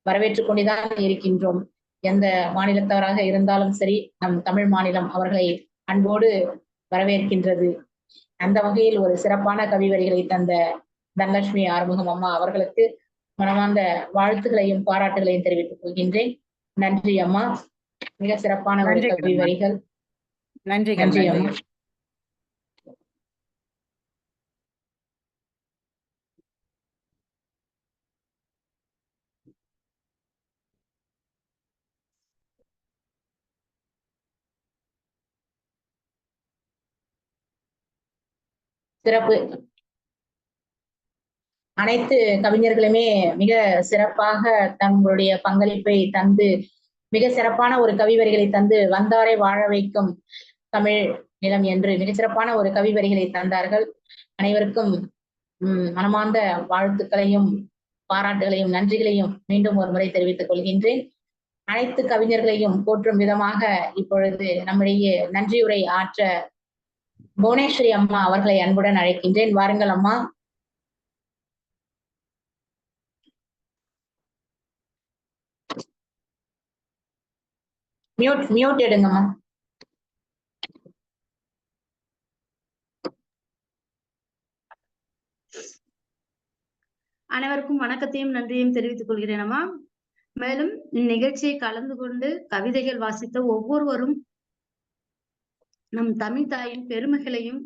வரவேற்றுக் கொண்டுதான் இருக்கின்றோம். எந்த மாநிலத்தவராக இருந்தாலும் சரி, நம் தமிழ் மாநிலம் அவர்களை அன்போடு வரவேற்கின்றது. அந்த வகையில் ஒரு சிறப்பான கவிவரிகளை தந்த தனலட்சுமி ஆறுமுகம் அம்மா அவர்களுக்கு மனமார்ந்த வாழ்த்துக்களையும் பாராட்டுகளையும் தெரிவித்துக் கொள்கின்றேன். நன்றி அம்மா, மிக சிறப்பான ஒரு கவிவரிகள். நன்றி அம்மா. சிறப்பு. அனைத்து கவிஞர்களுமே மிக சிறப்பாக தங்களுடைய பங்களிப்பை தந்து மிக சிறப்பான ஒரு கவிவரிகளை தந்து வந்தாரை வாழ வைக்கும் தமிழ் நிலம் என்று மிக சிறப்பான ஒரு கவிவரிகளை தந்தார்கள். அனைவருக்கும் மனமார்ந்த வாழ்த்துக்களையும் பாராட்டுகளையும் நன்றிகளையும் மீண்டும் ஒரு முறை தெரிவித்துக் கொள்கின்றேன். அனைத்து கவிஞர்களையும் போற்றும் விதமாக இப்பொழுது நம்மிடையே நன்றியுரை ஆற்ற புவனேஸ்வரி அம்மா அவர்களை அன்புடன் அழைக்கின்றேன். வாருங்கள் அம்மா. மியூட் எடுங்கம்மா. அனைவருக்கும் வணக்கத்தையும் நன்றியையும் தெரிவித்துக் கொள்கிறேன் அம்மா. மேலும் இந்நிகழ்ச்சியை கலந்து கொண்டு கவிதைகள் வாசித்த ஒவ்வொருவரும் நம் தமிழ் தாயின் பெருமைகளையும்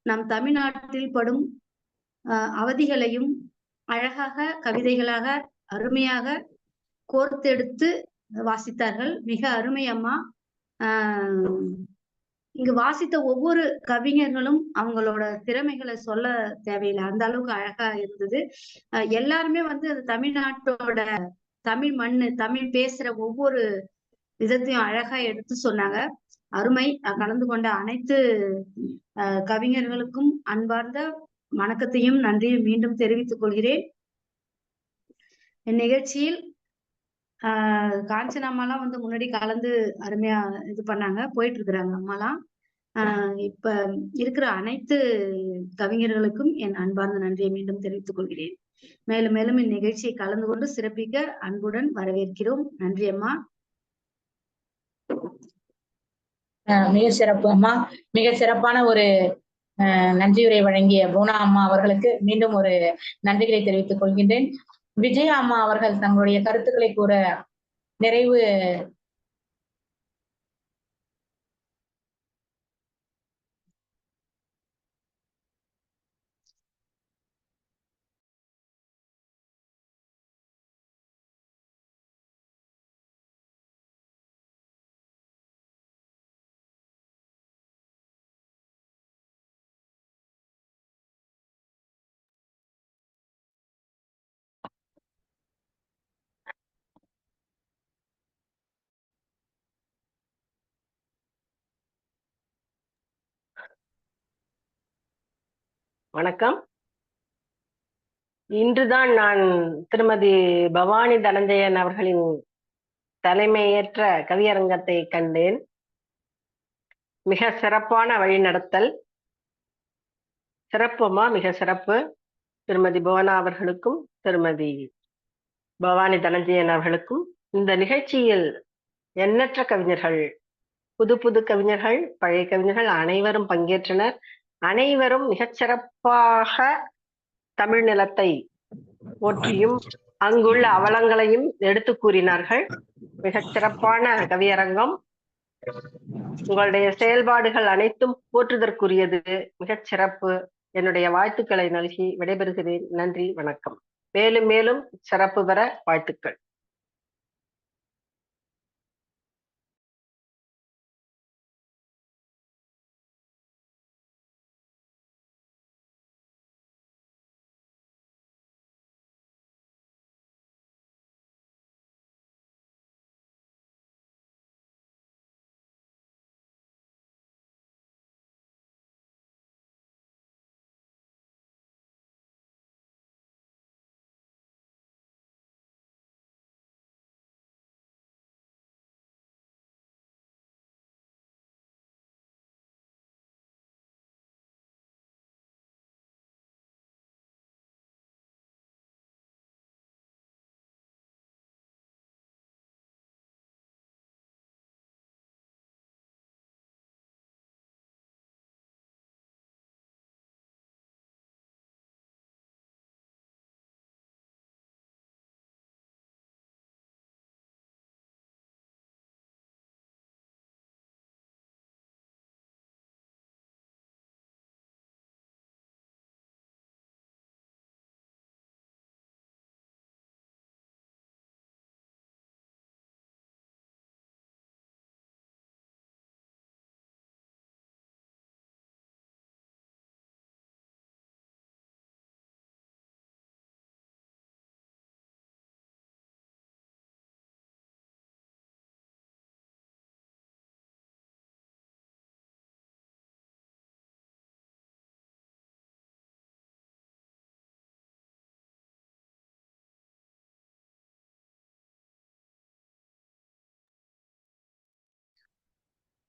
நம் தமிழ்நாட்டில் படும் அவதிகளையும் அழகாக கவிதைகளாக அருமையாக கோர்த்தெடுத்து வாசித்தார்கள். மிக அருமை அம்மா. இங்கு வாசித்த ஒவ்வொரு கவிஞர்களும் அவங்களோட திறமைகளை சொல்ல தேவையில்லை, அந்த அளவுக்கு அழகா இருந்தது. எல்லாருமே அந்த தமிழ்நாட்டோட தமிழ் மண்ணு தமிழ் பேசுற ஒவ்வொரு விதத்தையும் அழகா எடுத்து சொன்னாங்க. அருமை. கலந்து கொண்ட அனைத்து கவிஞர்களுக்கும் அன்பார்ந்த வணக்கத்தையும் நன்றியும் மீண்டும் தெரிவித்துக் கொள்கிறேன். இந்நிகழ்ச்சியில் காஞ்சனா அம்மாலாம் முன்னாடி கலந்து அருமையா இது பண்ணாங்க, போயிட்டு இருக்கிறாங்க அம்மாலாம். இப்ப இருக்கிற அனைத்து கவிஞர்களுக்கும் என் அன்பார்ந்த நன்றியை மீண்டும் தெரிவித்துக் கொள்கிறேன். மேலும் மேலும் இந்நிகழ்ச்சியை கலந்து கொண்டு சிறப்பிக்க அன்புடன் வரவேற்கிறோம். நன்றி அம்மா. மிக சிறப்பு அம்மா. மிக சிறப்பான ஒரு நன்றியுரை வழங்கிய போனா அம்மா அவர்களுக்கு மீண்டும் ஒரு நன்றிகளை தெரிவித்துக் கொள்கின்றேன். விஜயா அம்மா அவர்கள் தங்களுடைய கருத்துக்களை கூற நிறைவு வணக்கம். இன்றுதான் நான் திருமதி பவானி தனஞ்சயன் அவர்களின் தலைமையேற்ற கவியரங்கத்தை கண்டேன். மிக சிறப்பான வழிநடத்தல். சிறப்புமா, மிக சிறப்பு. திருமதி புவனா அவர்களுக்கும் திருமதி பவானி தனஞ்சயன் அவர்களுக்கும். இந்த நிகழ்ச்சியில் எண்ணற்ற கவிஞர்கள், புது புது கவிஞர்கள், பழைய கவிஞர்கள் அனைவரும் பங்கேற்றனர். அனைவரும் மிகச்சிறப்பாக தமிழ் நிலத்தை போற்றியும் அங்குள்ள அவலங்களையும் எடுத்து கூறினார்கள். மிகச் சிறப்பான கவியரங்கம். உங்களுடைய செயல்பாடுகள் அனைத்தும் போற்றுதற்குரியது. மிகச் சிறப்பு. என்னுடைய வாழ்த்துக்களை நல்கி விடைபெறுகிறேன். நன்றி, வணக்கம். மேலும் மேலும் சிறப்பு பெற வாழ்த்துக்கள்.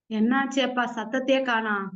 என்னாச்சு அப்பா, சத்தத்தையே காணோம்.